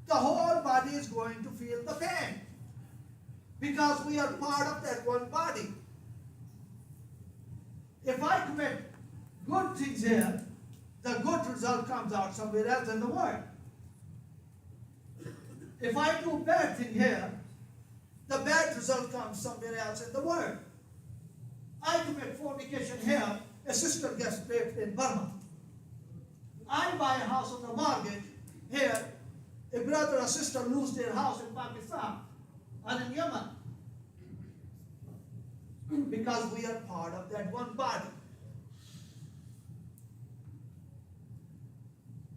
the whole body is going to feel the pain. Because we are part of that one body. If I commit good things here, the good result comes out somewhere else in the world. If I do bad thing here, the bad result comes somewhere else in the world. I commit fornication here, a sister gets raped in Burma. I buy a house on the mortgage here, a brother or sister lose their house in Pakistan or in Yemen. Because we are part of that one body.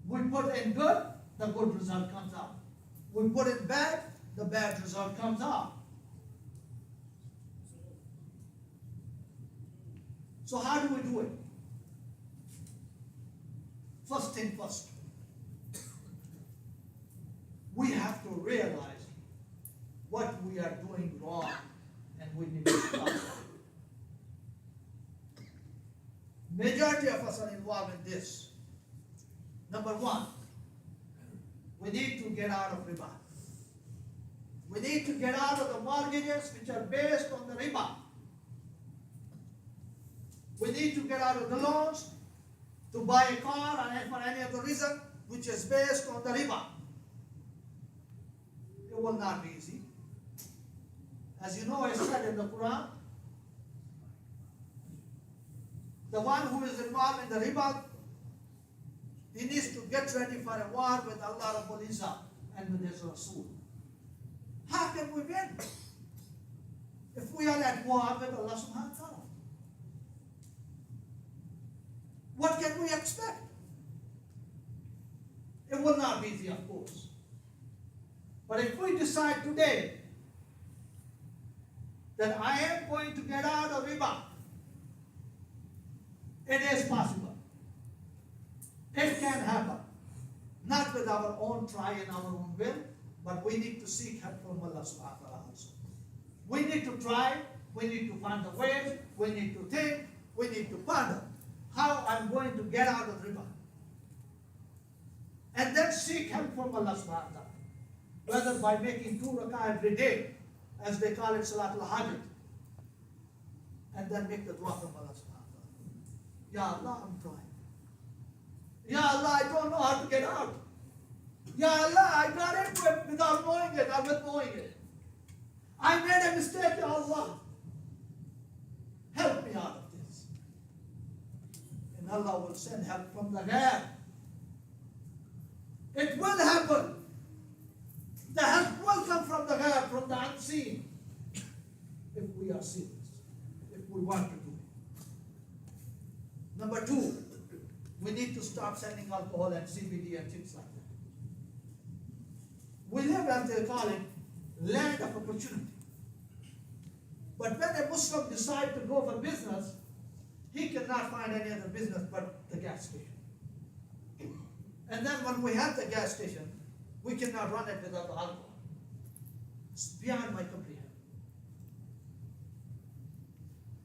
We put in good, the good result comes out. We put in bad, the bad result comes out. So how do we do it? First thing first. We have to realize what we are doing wrong and we need to stop it. Majority of us are involved in this. Number one, we need to get out of riba. We need to get out of the mortgages which are based on the riba. We need to get out of the loans to buy a car and for any other reason which is based on the riba. It will not be easy. As you know, I said in the Quran, the one who is involved in the riba, he needs to get ready for a war with Allah Rabbul Izzah and with His Rasul. How can we win if we are at war with Allah subhanahu wa ta'ala? What can we expect? It will not be easy, of course. But if we decide today that I am going to get out of riba, it is possible. It can happen. Not with our own try and our own will, but we need to seek help from Allah subhanahu wa ta'ala also. We need to try, we need to find the ways, we need to think, we need to ponder how I'm going to get out of riba. And then seek help from Allah subhanahu wa ta'ala. Whether by making 2 rak'ah every day, as they call it Salatul Hajj, and then make the dua from Allah subhanahu wa ta'ala. Ya Allah, I'm trying. Ya Allah, I don't know how to get out. Ya Allah, I got into it without knowing it or with knowing it. I made a mistake, Ya Allah. Help me out of this. And Allah will send help from the ghaib. It will happen. The help will come from the ghaib, from the unseen. If we are serious, if we want to do it. Number 2, we need to stop selling alcohol and CBD and things like that. We live, as they call it, land of opportunity. But when a Muslim decides to go for business, he cannot find any other business but the gas station. And then when we have the gas station, we cannot run it without the alcohol. It's beyond my comprehension.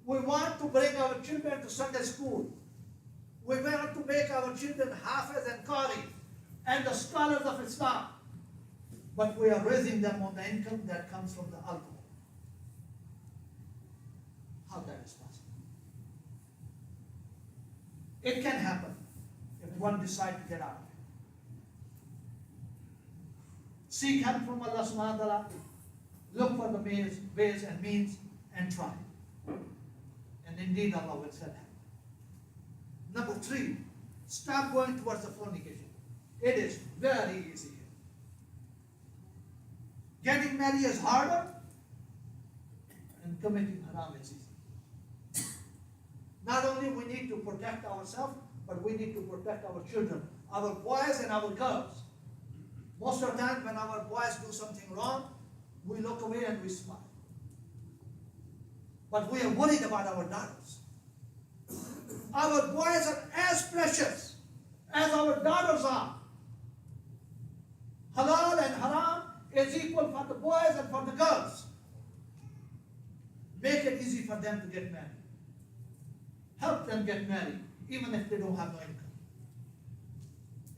We want to bring our children to Sunday school. We want to make our children hafiz and qari. and the scholars of Islam, but we are raising them on the income that comes from the alcohol. How that is possible? It can happen if one decides to get out of it. Seek help from Allah subhanahu wa ta'ala. Look for the ways and means and try. And indeed Allah will send help. Number 3, stop going towards the fornication. It is very easy. Getting married is harder, and committing haram is easy. Not only we need to protect ourselves, but we need to protect our children, our boys and our girls. Most of the time when our boys do something wrong, we look away and we smile. But we are worried about our daughters. Our boys are as precious as our daughters are. Halal and haram is equal for the boys and for the girls. Make it easy for them to get married. Help them get married, even if they don't have no income.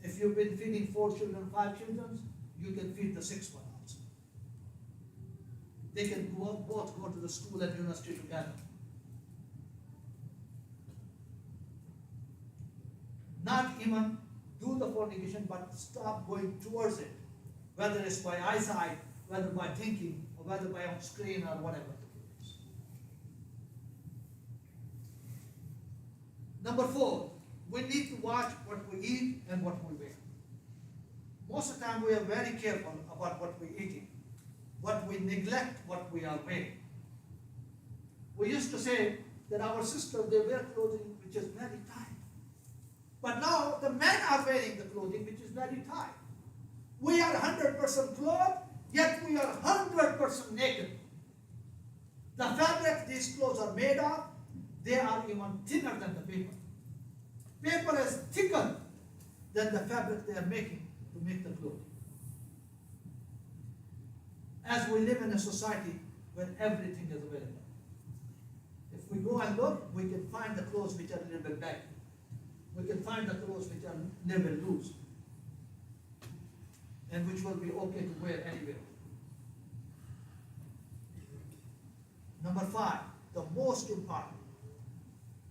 If you've been feeding 4 children, 5 children, you can feed the 6th one also. They can both go to the school and university together. Not even do the fornication, but stop going towards it. Whether it's by eyesight, whether by thinking, or whether by on screen or whatever the case. Number 4, we need to watch what we eat and what we wear. Most of the time we are very careful about what we're eating, but we neglect what we are wearing. We used to say that our sisters, they wear clothing which is very tight. But now the men are wearing the clothing which is very tight. We are 100% clothed, yet we are 100% naked. The fabric these clothes are made of, they are even thinner than the paper. Paper is thicker than the fabric they are making to make the clothing. As we live in a society where everything is available. If we go and look, we can find the clothes which are a little bit baggy. We can find the clothes which are a little bit loose, and which will be okay to wear anywhere. Number 5, the most important.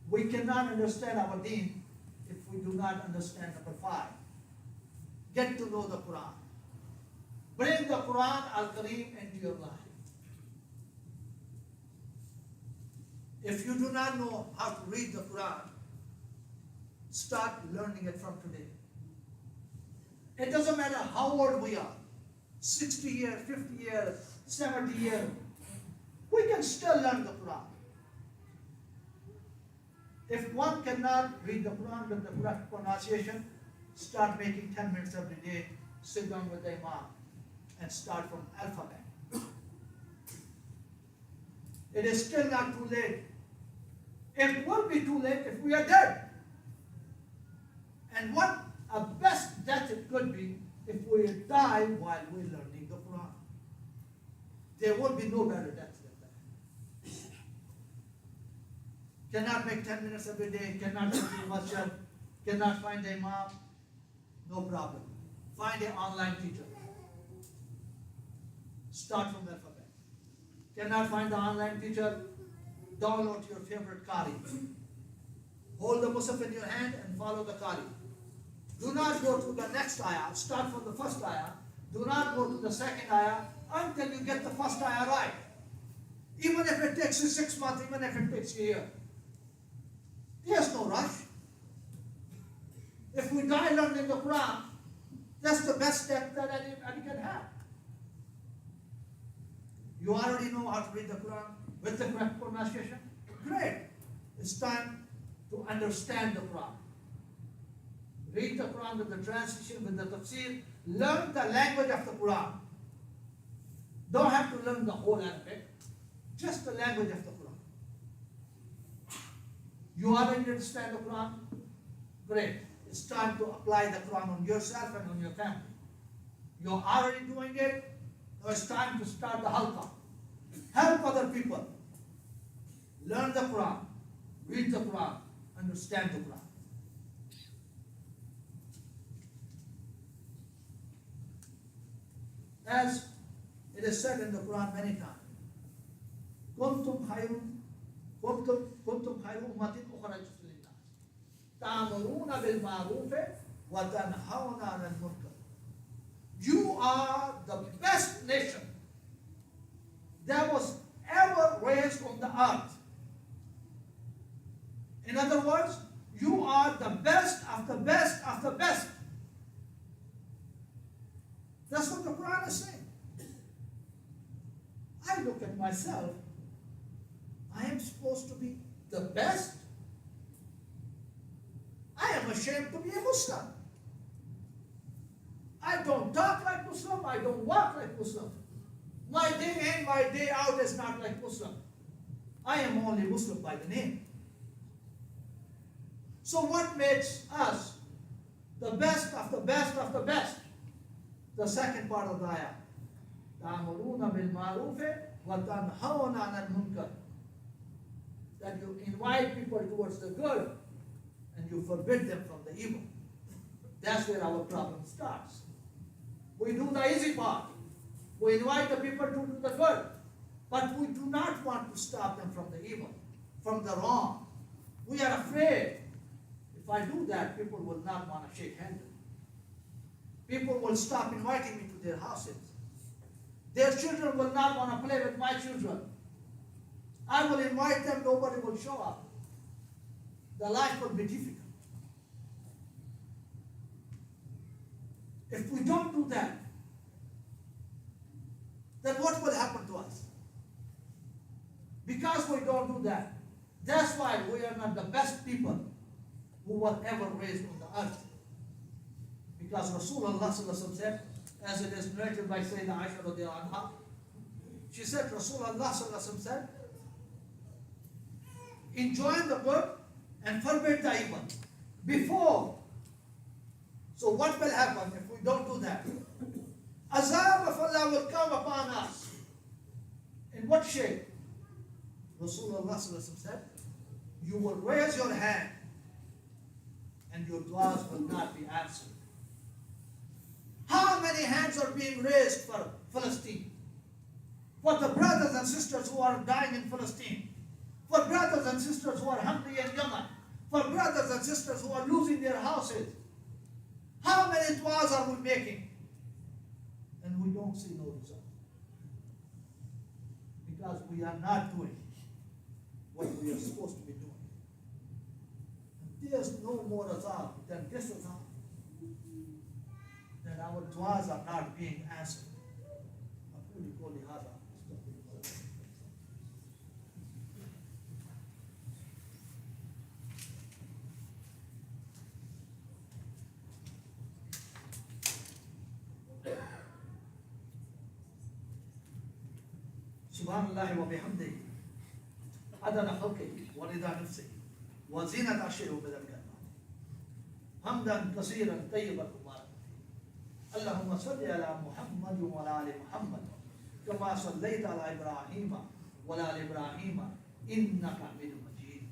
We cannot understand our deen if we do not understand number 5. Get to know the Quran. Bring the Quran al-Kareem into your life. If you do not know how to read the Quran, start learning it from today. It doesn't matter how old we are, 60 years, 50 years, 70 years, we can still learn the Quran. If one cannot read the Quran with the correct pronunciation, start making 10 minutes every day, sit down with the Imam, and start from alphabet. It is still not too late. It will be too late if we are dead. And what a best death it could be if we die while we're learning the Quran. There will be no better death than that. Cannot make 10 minutes every day, cannot go to the masjid, cannot find the Imam, no problem. Find an online teacher. Start from the alphabet. Cannot find the online teacher, download your favorite Qari. Hold the Musaf in your hand and follow the Qari. Do not go to the next ayah. Start from the first ayah. Do not go to the second ayah until you get the first ayah right. Even if it takes you 6 months, even if it takes you a year. There's no rush. If we die learning the Quran, that's the best step that any can have. You already know how to read the Quran with the correct pronunciation? Great. It's time to understand the Quran. Read the Quran with the translation, with the tafsir. Learn the language of the Quran. Don't have to learn the whole Arabic, just the language of the Quran. You already understand the Quran? Great. It's time to apply the Quran on yourself and on your family. You're already doing it. Now it's time to start the halqa. Help other people. Learn the Quran. Read the Quran. Understand the Quran. As it is said in the Quran many times, كنتم خير أمة أخرجت للناس تأمرون بالمعروف وتنهون عن المنكر. You are the best nation that was ever raised on the earth. In other words, you are the best of the best of the best. That's what the Quran is saying. I look at myself, I am supposed to be the best. I am ashamed to be a Muslim. I don't talk like Muslim, I don't walk like Muslim. My day in, my day out is not like Muslim. I am only Muslim by the name. So what makes us the best of the best of the best? The second part of the ayah. تَأْمُرُونَ بِالْمَعْرُوفِ وَتَنْهَوْنَ عَنِ الْمُنكَرِ. That you invite people towards the good and you forbid them from the evil. That's where our problem starts. We do the easy part. We invite the people to do the good. But we do not want to stop them from the evil, from the wrong. We are afraid. If I do that, people will not want to shake hands with me. People will stop inviting me to their houses. Their children will not want to play with my children. I will invite them, nobody will show up. The life will be difficult. If we don't do that, then what will happen to us? Because we don't do that, that's why we are not the best people who were ever raised on the earth. Because Rasulullah said, as it is narrated by Sayyidina Aisha radiallahu anha, she said, Rasulullah said, enjoin the good and forbid the evil before. So what will happen if we don't do that? Azab of Allah will come upon us. In what shape? Rasulullah said, you will raise your hand and your du'as will not be answered. How many hands are being raised for Palestine? For the brothers and sisters who are dying in Palestine. For brothers and sisters who are hungry in Yemen. For brothers and sisters who are losing their houses. How many du'as are we making? And we don't see no result. Because we are not doing what we are supposed to be doing. And there's no more azab than this azab. That our du'as are not being answered. Subhanallah wa bihamdihi adana khalqihi wa rida nafsihi wa zinat arshihi wa midad kalimatihi hamdan kasiran tayyiban mubarakan fihi Allahumma salli ala Muhammad wa ala ali Muhammad kama sallaita ala Ibrahim wa ala ali Ibrahim innaka hamidun majid.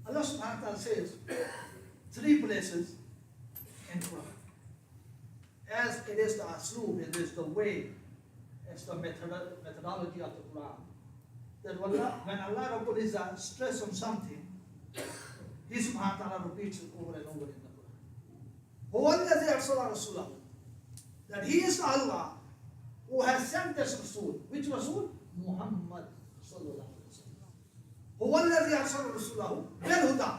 Allah subhanahu wa ta'ala says 3 places in Quran. As it is the aslub, it is the way, it's the methodology of the Quran. That when Allah Rabbul Izzah stress on something, He subhanahu wa ta'ala repeats it over and over in the Quran. هُوَ الَّذِي أَرْسَلَ رَسُولَهُ. That He is Allah who has sent this Rasul. Which Rasul? Muhammad sallallahu alaihi wasallam. هُوَ الَّذِي أَرْسَلَ رَسُولَهُ بِالْهُدَى.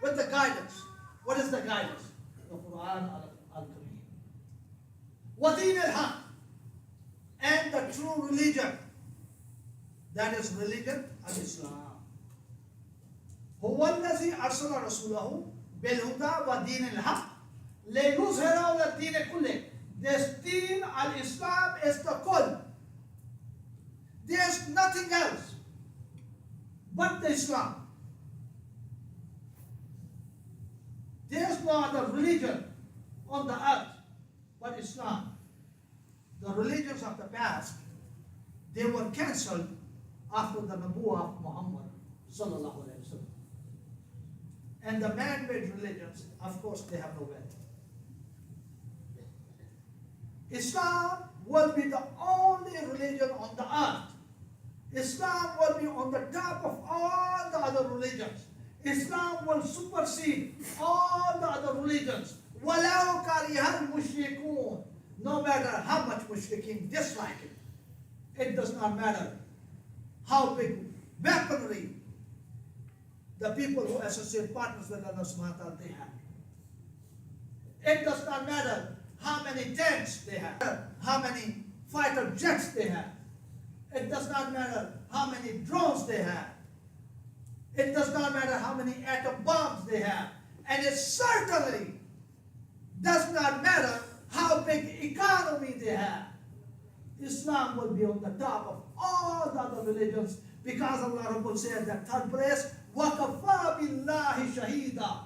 With the guidance. What is the guidance? The Quran al-Kareem. وَدِينِ الْحَقِّ. And the true religion. That is religion of Islam. هُوَ الَّذِي أَرْسَلَ رَسُولَهُ بِالْهُدَى وَدِينِ الْحَقِّ لِيُظْهِرَهُ عَلَى الدِّينِ كُلِّهِ. This deen al-Islam is the kull. There's nothing else but the Islam. There's no other religion on the earth but Islam. The religions of the past, they were cancelled after the Nubuwwah of Muhammad sallallahu alaihi wasallam. And the man-made religions, of course, they have no value. Islam will be the only religion on the earth. Islam will be on the top of all the other religions. Islam will supersede all the other religions. وَلَوْ كَرِهَ الْمُشْرِكُونَ. No matter how much mushrikeen dislike it, it does not matter how big weaponry the people who associate partners with Allah subhanahu wa ta'ala they have. It does not matter how many tanks they have, how many fighter jets they have. It does not matter how many drones they have. It does not matter how many atom bombs they have. And it certainly does not matter how big economy they have. Islam will be on the top of all the other religions because Allah Rabbul said that third place, وَكَفَى بِاللَّهِ شَهِيدًا.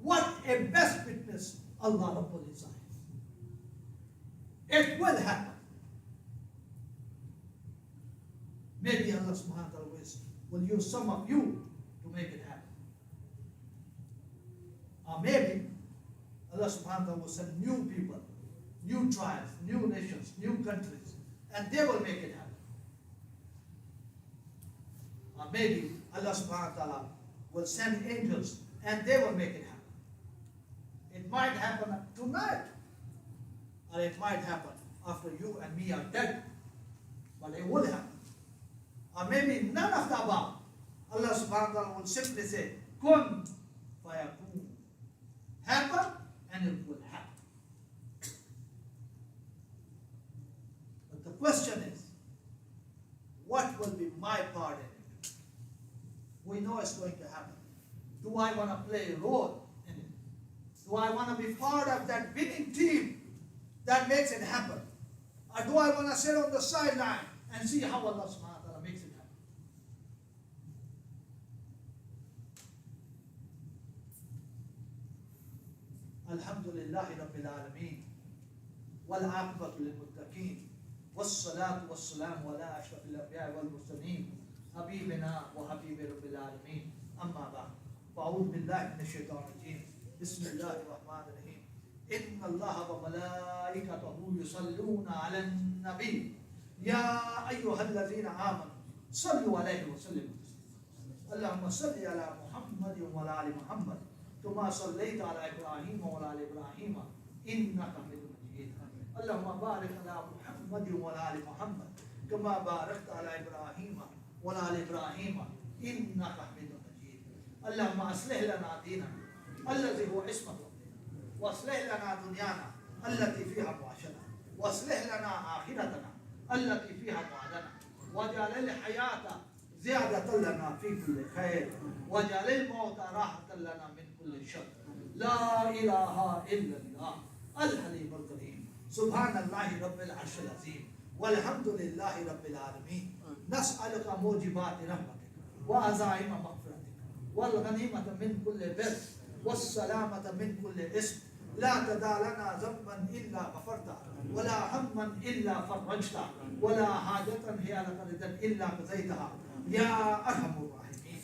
What a best witness Allah Rabbul is. It will happen. Maybe Allah subhanahu wa ta'ala will use some of you to make it happen. Or maybe Allah subhanahu wa ta'ala will send new people, new tribes, new nations, new countries, and they will make it happen. Or maybe Allah subhanahu wa ta'ala will send angels and they will make it happen. It might happen tonight, or it might happen after you and me are dead, but it will happen. Or maybe none of the above. Allah subhanahu wa ta'ala will simply say, Kun fayakun. Happen, and it will happen. But the question is, what will be my part in it? We know it's going to happen. Do I want to play a role in it? Do I want to be part of that winning team that makes it happen? Or do I want to sit on the sideline and see how Allah subhanahu wa ta'ala makes it happen? Alhamdulillahi Rabbil Alameen. والعاقبة للمتقين والصلاة والسلام على أشرف الأنبياء والمرسلين حبيبنا وحبيب رب العالمين أما بعد فأعوذ بالله من الشيطان الرجيم بسم الله الرحمن الرحيم إن الله وملائكته يصلون على النبي يا أيها الذين آمنوا صلوا عليه وسلموا اللهم صل على محمد وعلى آل محمد كما صليت على إبراهيم وعلى آل إبراهيم إنك حميد مجيد اللهم بارك على محمد وعلى آل محمد كما باركت على إبراهيم وعلى آل إبراهيم إنك حميد مجيد اللهم أصلح لنا ديننا الذي هو عصمة أمرنا وأصلح لنا دنيانا التي فيها معاشنا وأصلح لنا آخرتنا التي فيها معادنا واجعل الحياة زيادة لنا في كل خير واجعل الموت راحة لنا من كل شر لا إله إلا الله الحليم الكريم سبحان الله رب العرش العظيم والحمد لله رب العالمين نسألك موجبات رحمتك وعزائم مغفرتك والغنيمة من كل بر والسلامة من كل اسم لا تدع لنا ذنبا إلا غفرته ولا هما إلا فرجته ولا حاجة هي لك رضا إلا قضيتها يا أرحم الراحمين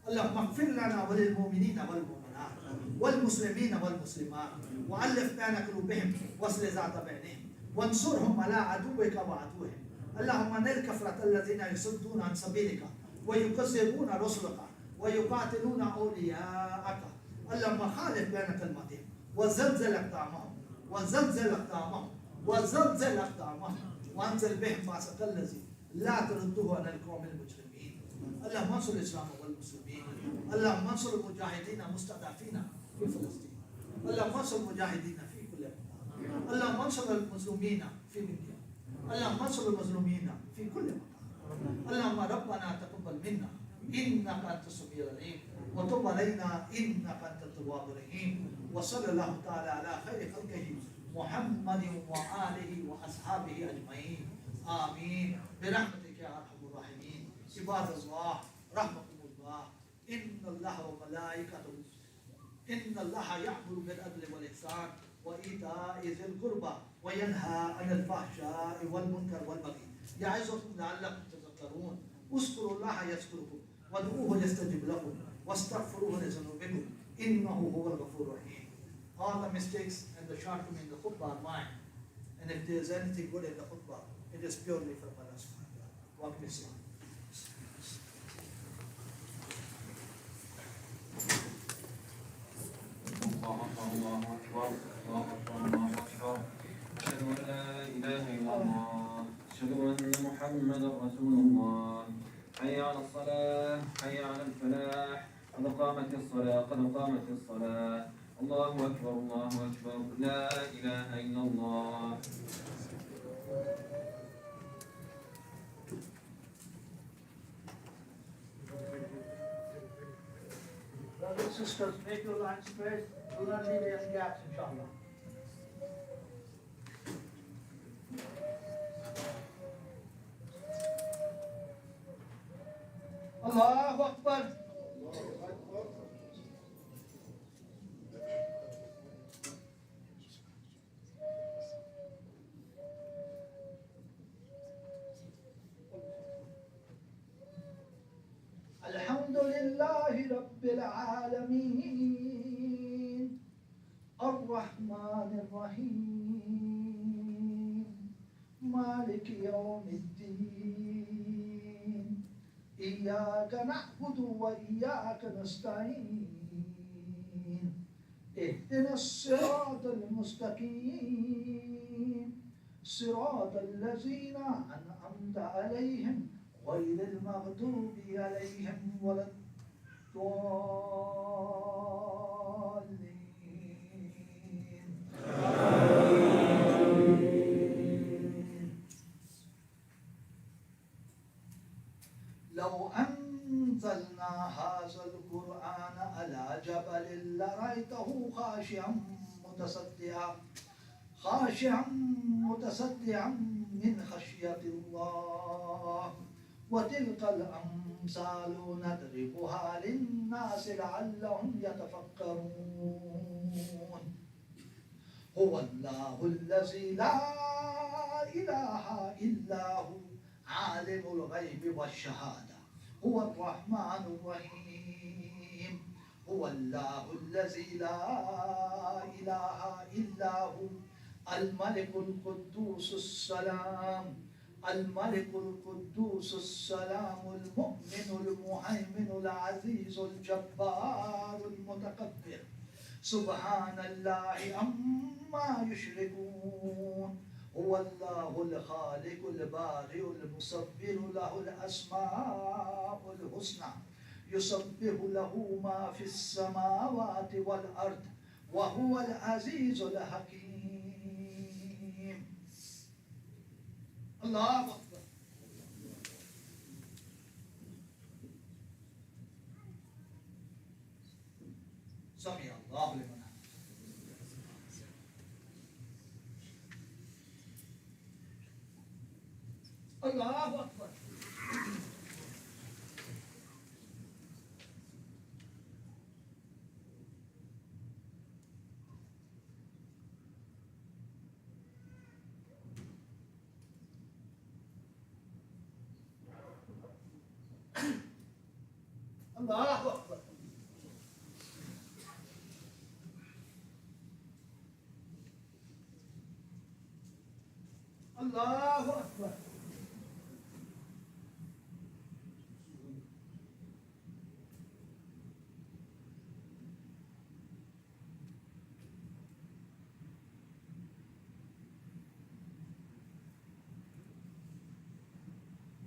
اللهم اغفر لنا وللمؤمنين والمؤمنات والمسلمين والمسلمات وألف بين قلوبهم واصل ذات بينهم وانصرهم على عدوك وعدوهم اللهم نل كفرة الذين يصدون عن سبيلك ويكذبون رسلك ويقاتلون أولياءك اللهم خالف بين كلمتهم وزلزل أقدامهم وزلزل أقدامهم وزلزل أقدامهم وأنزل بهم بأسك الذي لا ترده عن القوم المجرمين اللهم انصر الإسلام والمسلمين اللهم انصر المجاهدين المستضعفين في فلسطين اللهم انصر المجاهدين في كل مكان اللهم انصر المظلومين في ليبيا اللهم انصر المظلومين في كل مكان اللهم ربنا تقبل منا إنك أنت السميع العليم وتب علينا إنك أنت التواب الرحيم وصلى الله تعالى على خير خلقه محمد وآله وأصحابه أجمعين آمين برحمتك يا أرحم الراحمين عباد الله رحمكم الله إن الله وملائكته إن الله يأمر بالعدل والإحسان وإيتاء ذي القربى وينهى عن الفحشاء والمنكر والبغي يعظكم لعلكم تذكرون اذكروا الله يذكركم وادعوه يستجب لكم واستغفروه لذنوبكم إنه هو الغفور الرحيم. All the mistakes and the shortcomings in the khutbah are mine, And if there's anything good in the khutbah, it is purely from Allah subhanahu wa ta'ala. Walk me slowly.
الله أكبر الله أكبر الله أكبر أشهد أن لا إله إلا الله أشهد أن محمدا رسول الله حي على الصلاة حي على الفلاح قد قامت الصلاة قد قامت الصلاة الله أكبر الله أكبر لا إله إلا الله.
Brothers and sisters, make your lines straight. Do not leave any gaps, inshallah. Allahu Akbar. Alhamdulillahi Rabbil Alameen. Ar-Rahman Ar-Rahim. Malik Yawmiddin. إياك نعبد وإياك نستعين اهدنا الصراط المستقيم صراط الذين أنعمت عليهم غير المغضوب عليهم ولا الضالين. لو أنزلنا هذا القرآن على جبل لرأيته خاشعا متصدعا من خشية الله وتلك الأمثال نضربها للناس لعلهم يتفكرون. هو الله الذي لا إله إلا هو عالم الغيب والشهادة هو الرحمن الرحيم. هو الله الذي لا إله إلا هو الملك القدوس السلام الملك القدوس السلام المؤمن المهيمن العزيز الجبار المتكبر سبحان الله عما يشركون. هو الله الخالق البارئ المصبر له الأسماء الحسنى يسبح له ما في السماوات والأرض وهو العزيز الحكيم. الله أكبر. سمع الله لمن الله أكبر. الله أكبر. الله أكبر.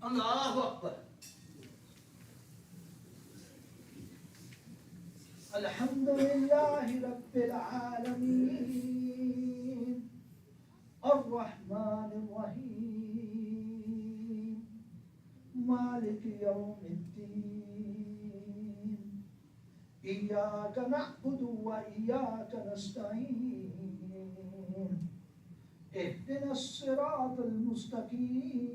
الله أكبر. الحمد لله رب العالمين الرحمن الرحيم مالك يوم الدين إياك نعبد وإياك نستعين اهدنا الصراط المستقيم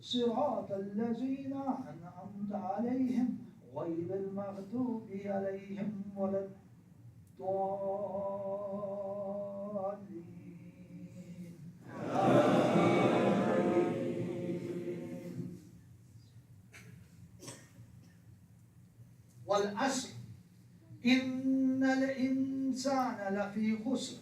صراط الذين أنعمت عليهم غير المغضوب عليهم ولا الضالين. والعصر إن الإنسان لفي خسر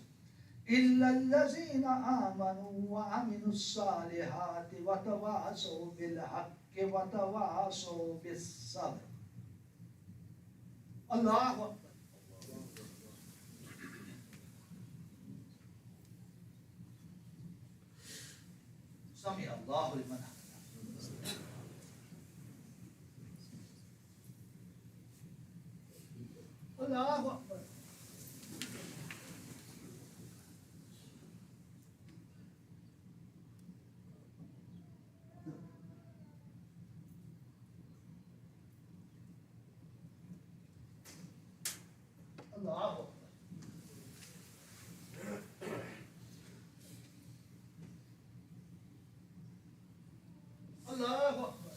إلا الذين آمنوا وعملوا الصالحات وتواصوا بالحق وتواصوا بالصبر. الله أكبر. سمع الله لمن حمده. الله أكبر. الله أكبر. الله أكبر.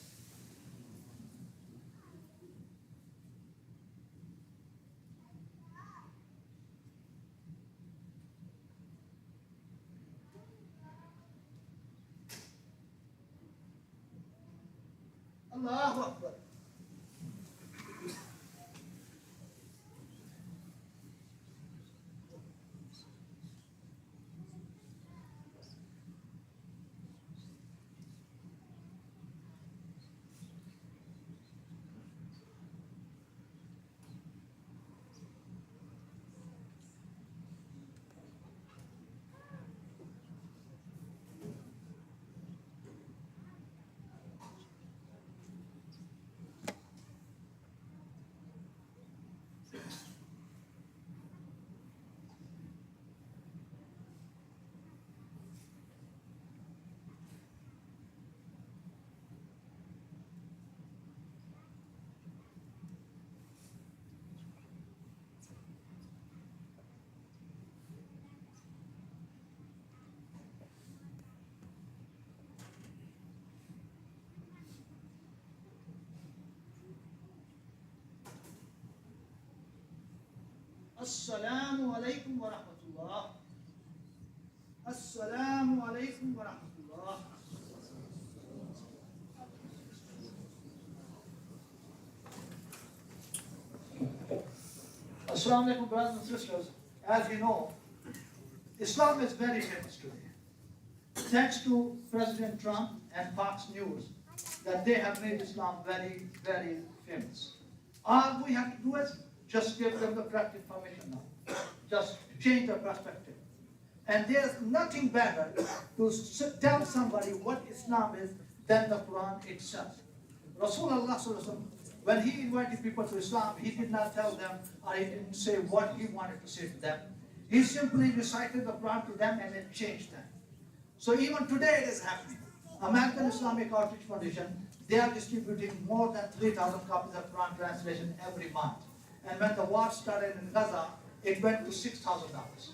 الله أكبر. السلام عليكم ورحمة الله. السلام عليكم ورحمة الله. Assalamu alaikum, brothers and sisters. As you know, Islam is very famous today. Thanks to President Trump and Fox News, that they have made Islam very, very famous. All we have to do is just give them the correct information now. Just change their perspective. And there's nothing better to tell somebody what Islam is than the Quran itself. Rasulullah sallallahu alaihi wasallam, when he invited people to Islam, he did not tell them, or he didn't say what he wanted to say to them. He simply recited the Quran to them and it changed them. So even today it is happening. American Islamic Outreach Foundation, they are distributing more than 3,000 copies of Quran translation every month. And when the war started in Gaza, it went to $6,000.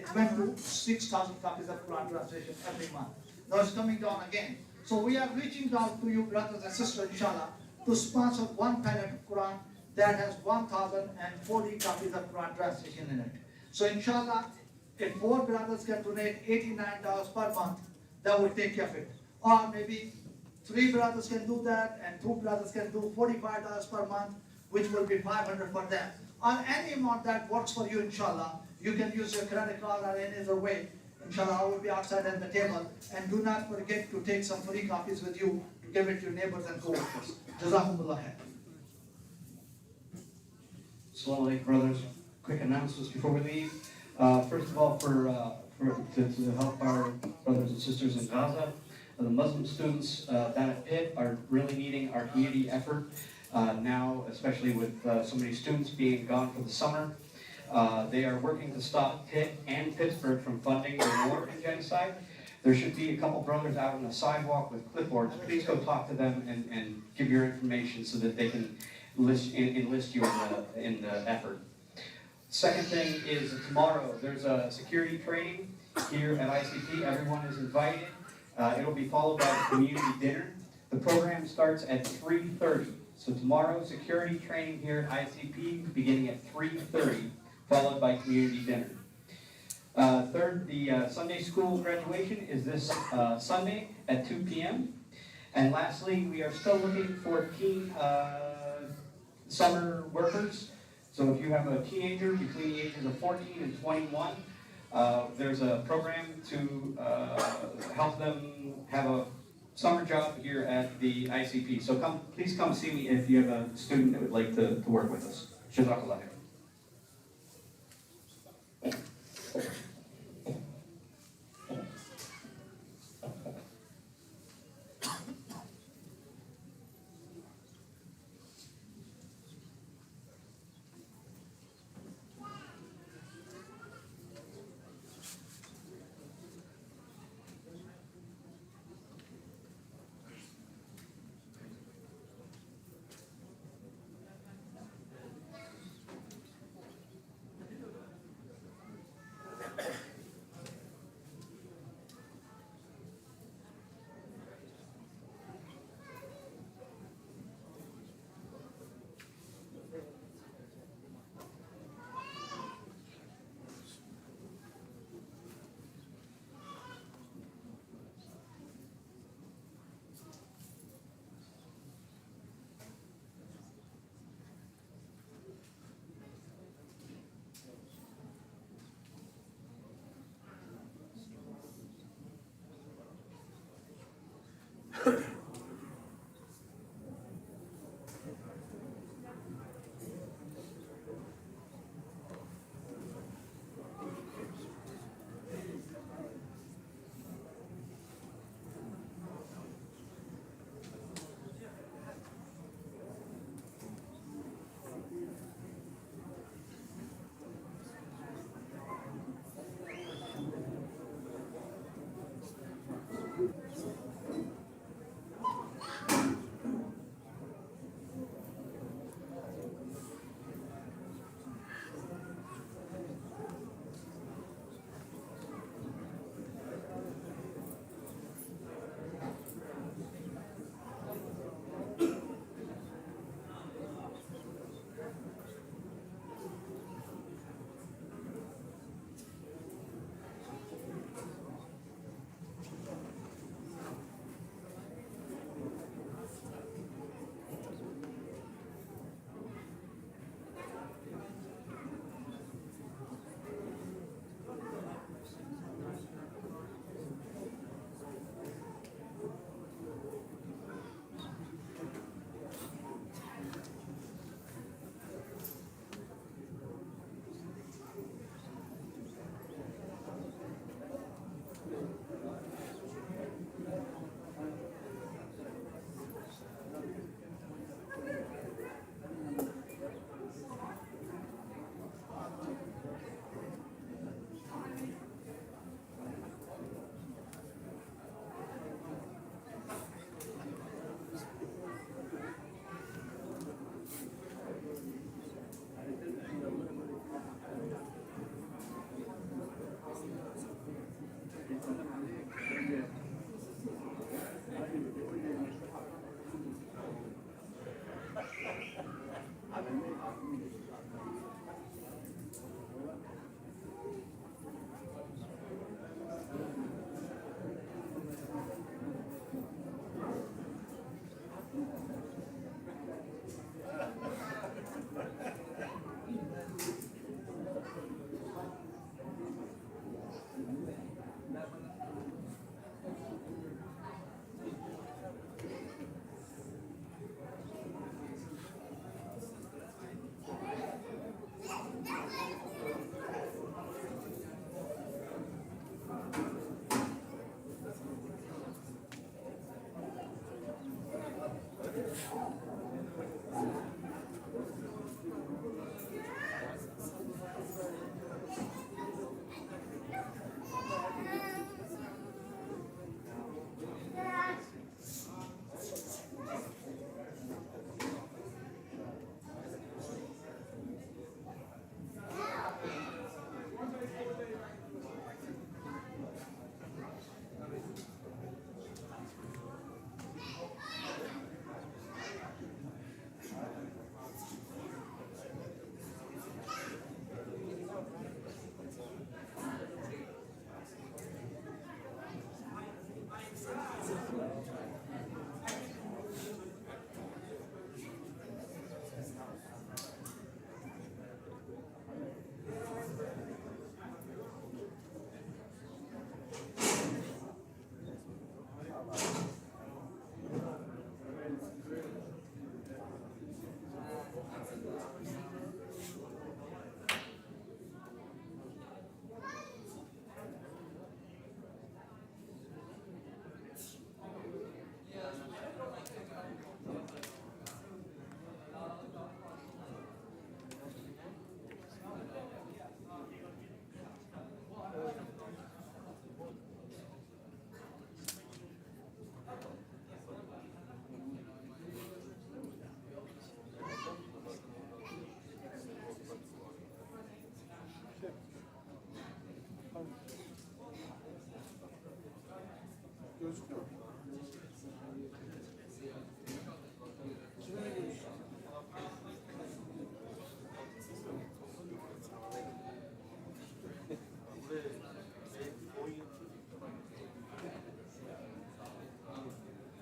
It went to 6,000 copies of Quran translation every month. Now it's coming down again. So we are reaching down to you, brothers and sisters, inshallah, to sponsor one pallet of Quran that has 1,040 copies of Quran translation in it. So inshallah, if 4 brothers can donate $89 per month, that will take care of it. Or maybe 3 brothers can do that, and 2 brothers can do $45 per month, which will be $500 for them. Or any amount that works for you, inshallah. You can use your credit card or any other way. Inshallah, I will be outside at the table. And do not forget to take some free copies with you to give it to your neighbors and co-workers. Jazakumullah khair.
Assalamu alaikum, brothers. Quick announcements before we leave. First of all, to help our brothers and sisters in Gaza, the Muslim students down at Pitt are really needing our community effort now, especially with so many students being gone for the summer. They are working to stop Pitt and Pittsburgh from funding the war and genocide. There should be a couple brothers out on the sidewalk with clipboards. Please go talk to them and give your information so that they can enlist you in the effort. Second thing is tomorrow there's a security training here at ICP. Everyone is invited. It'll be followed by a community dinner. The program starts at 3:30. So tomorrow, security training here at ICP beginning at 3:30, followed by community dinner. Third, the Sunday school graduation is this Sunday at 2 p.m. And lastly, we are still looking for teen summer workers. So if you have a teenager between the ages of 14 and 21, There's a program to help them have a summer job here at the ICP. So please come see me if you have a student that would like to work with us. Jazakallah khair.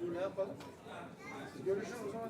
İyi, ne yapalım? Görüşürüz o zaman.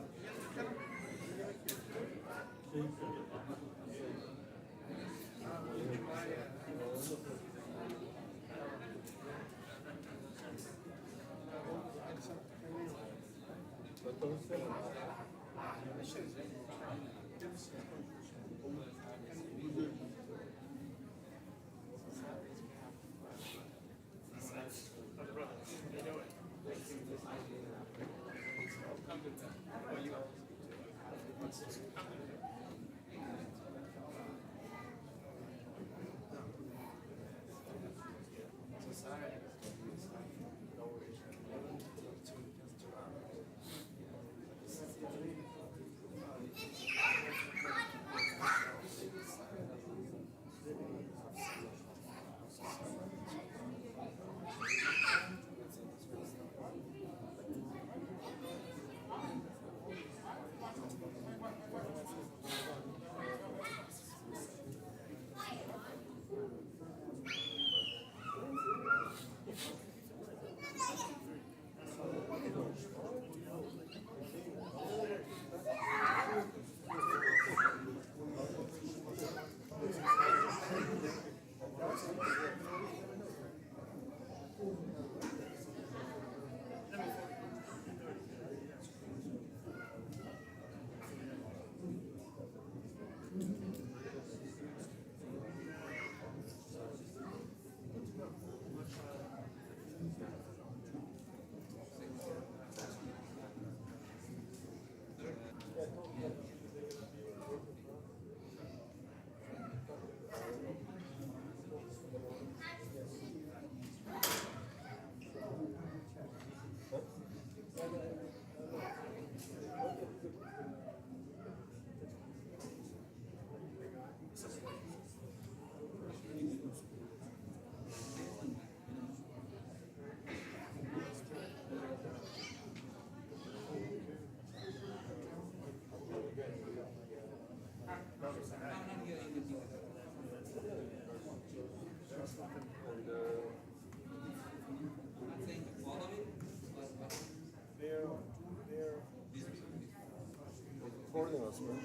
Recording us, man.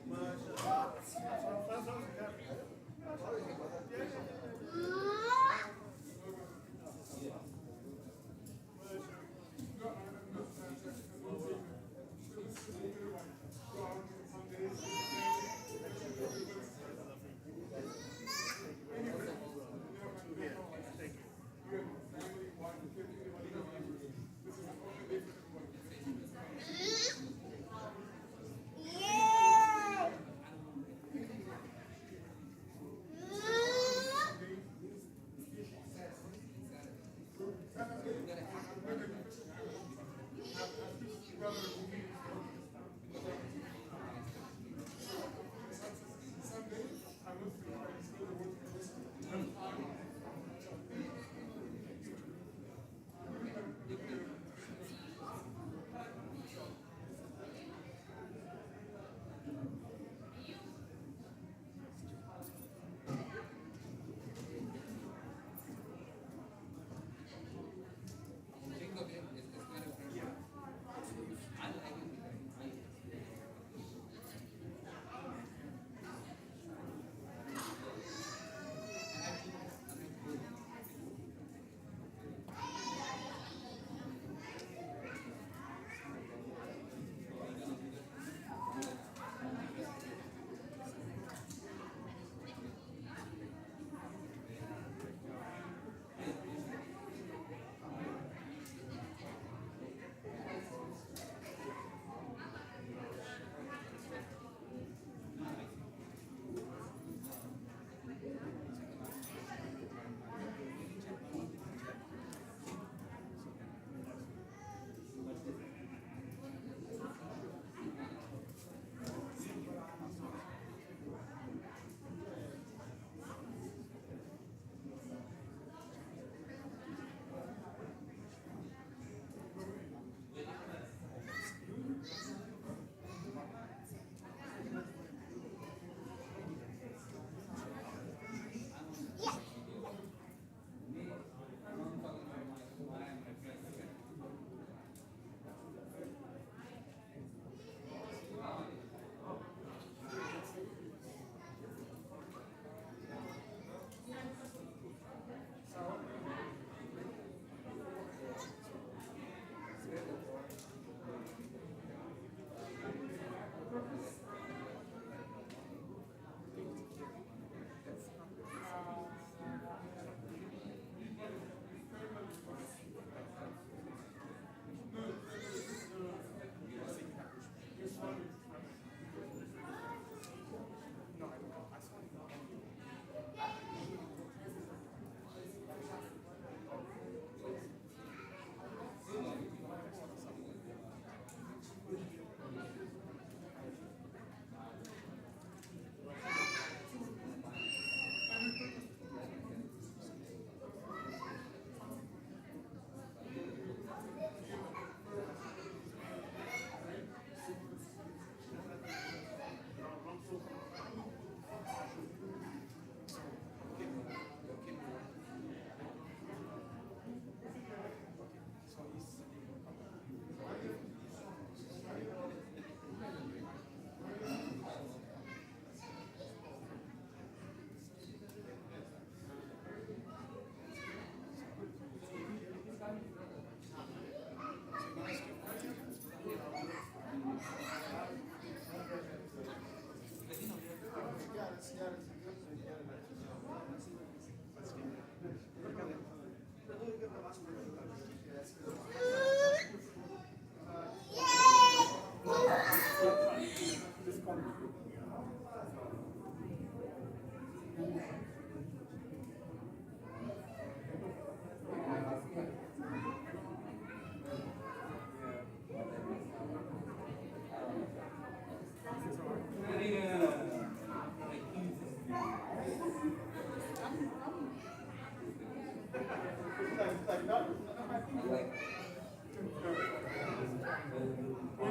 Mashallah.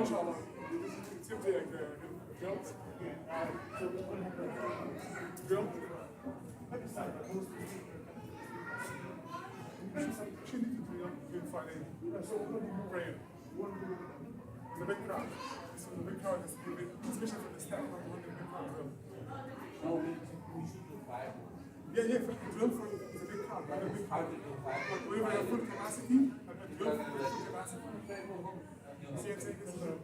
inshallah. Simply like drill. Drill. She needs to do Friday. Praying. It's a big crowd. So the big crowd is especially for the staff of the big crowd drill. Yeah, drill for it's a big crowd, right? A big crowd. We have a full capacity and a drill for full capacity. See, it's inshallah.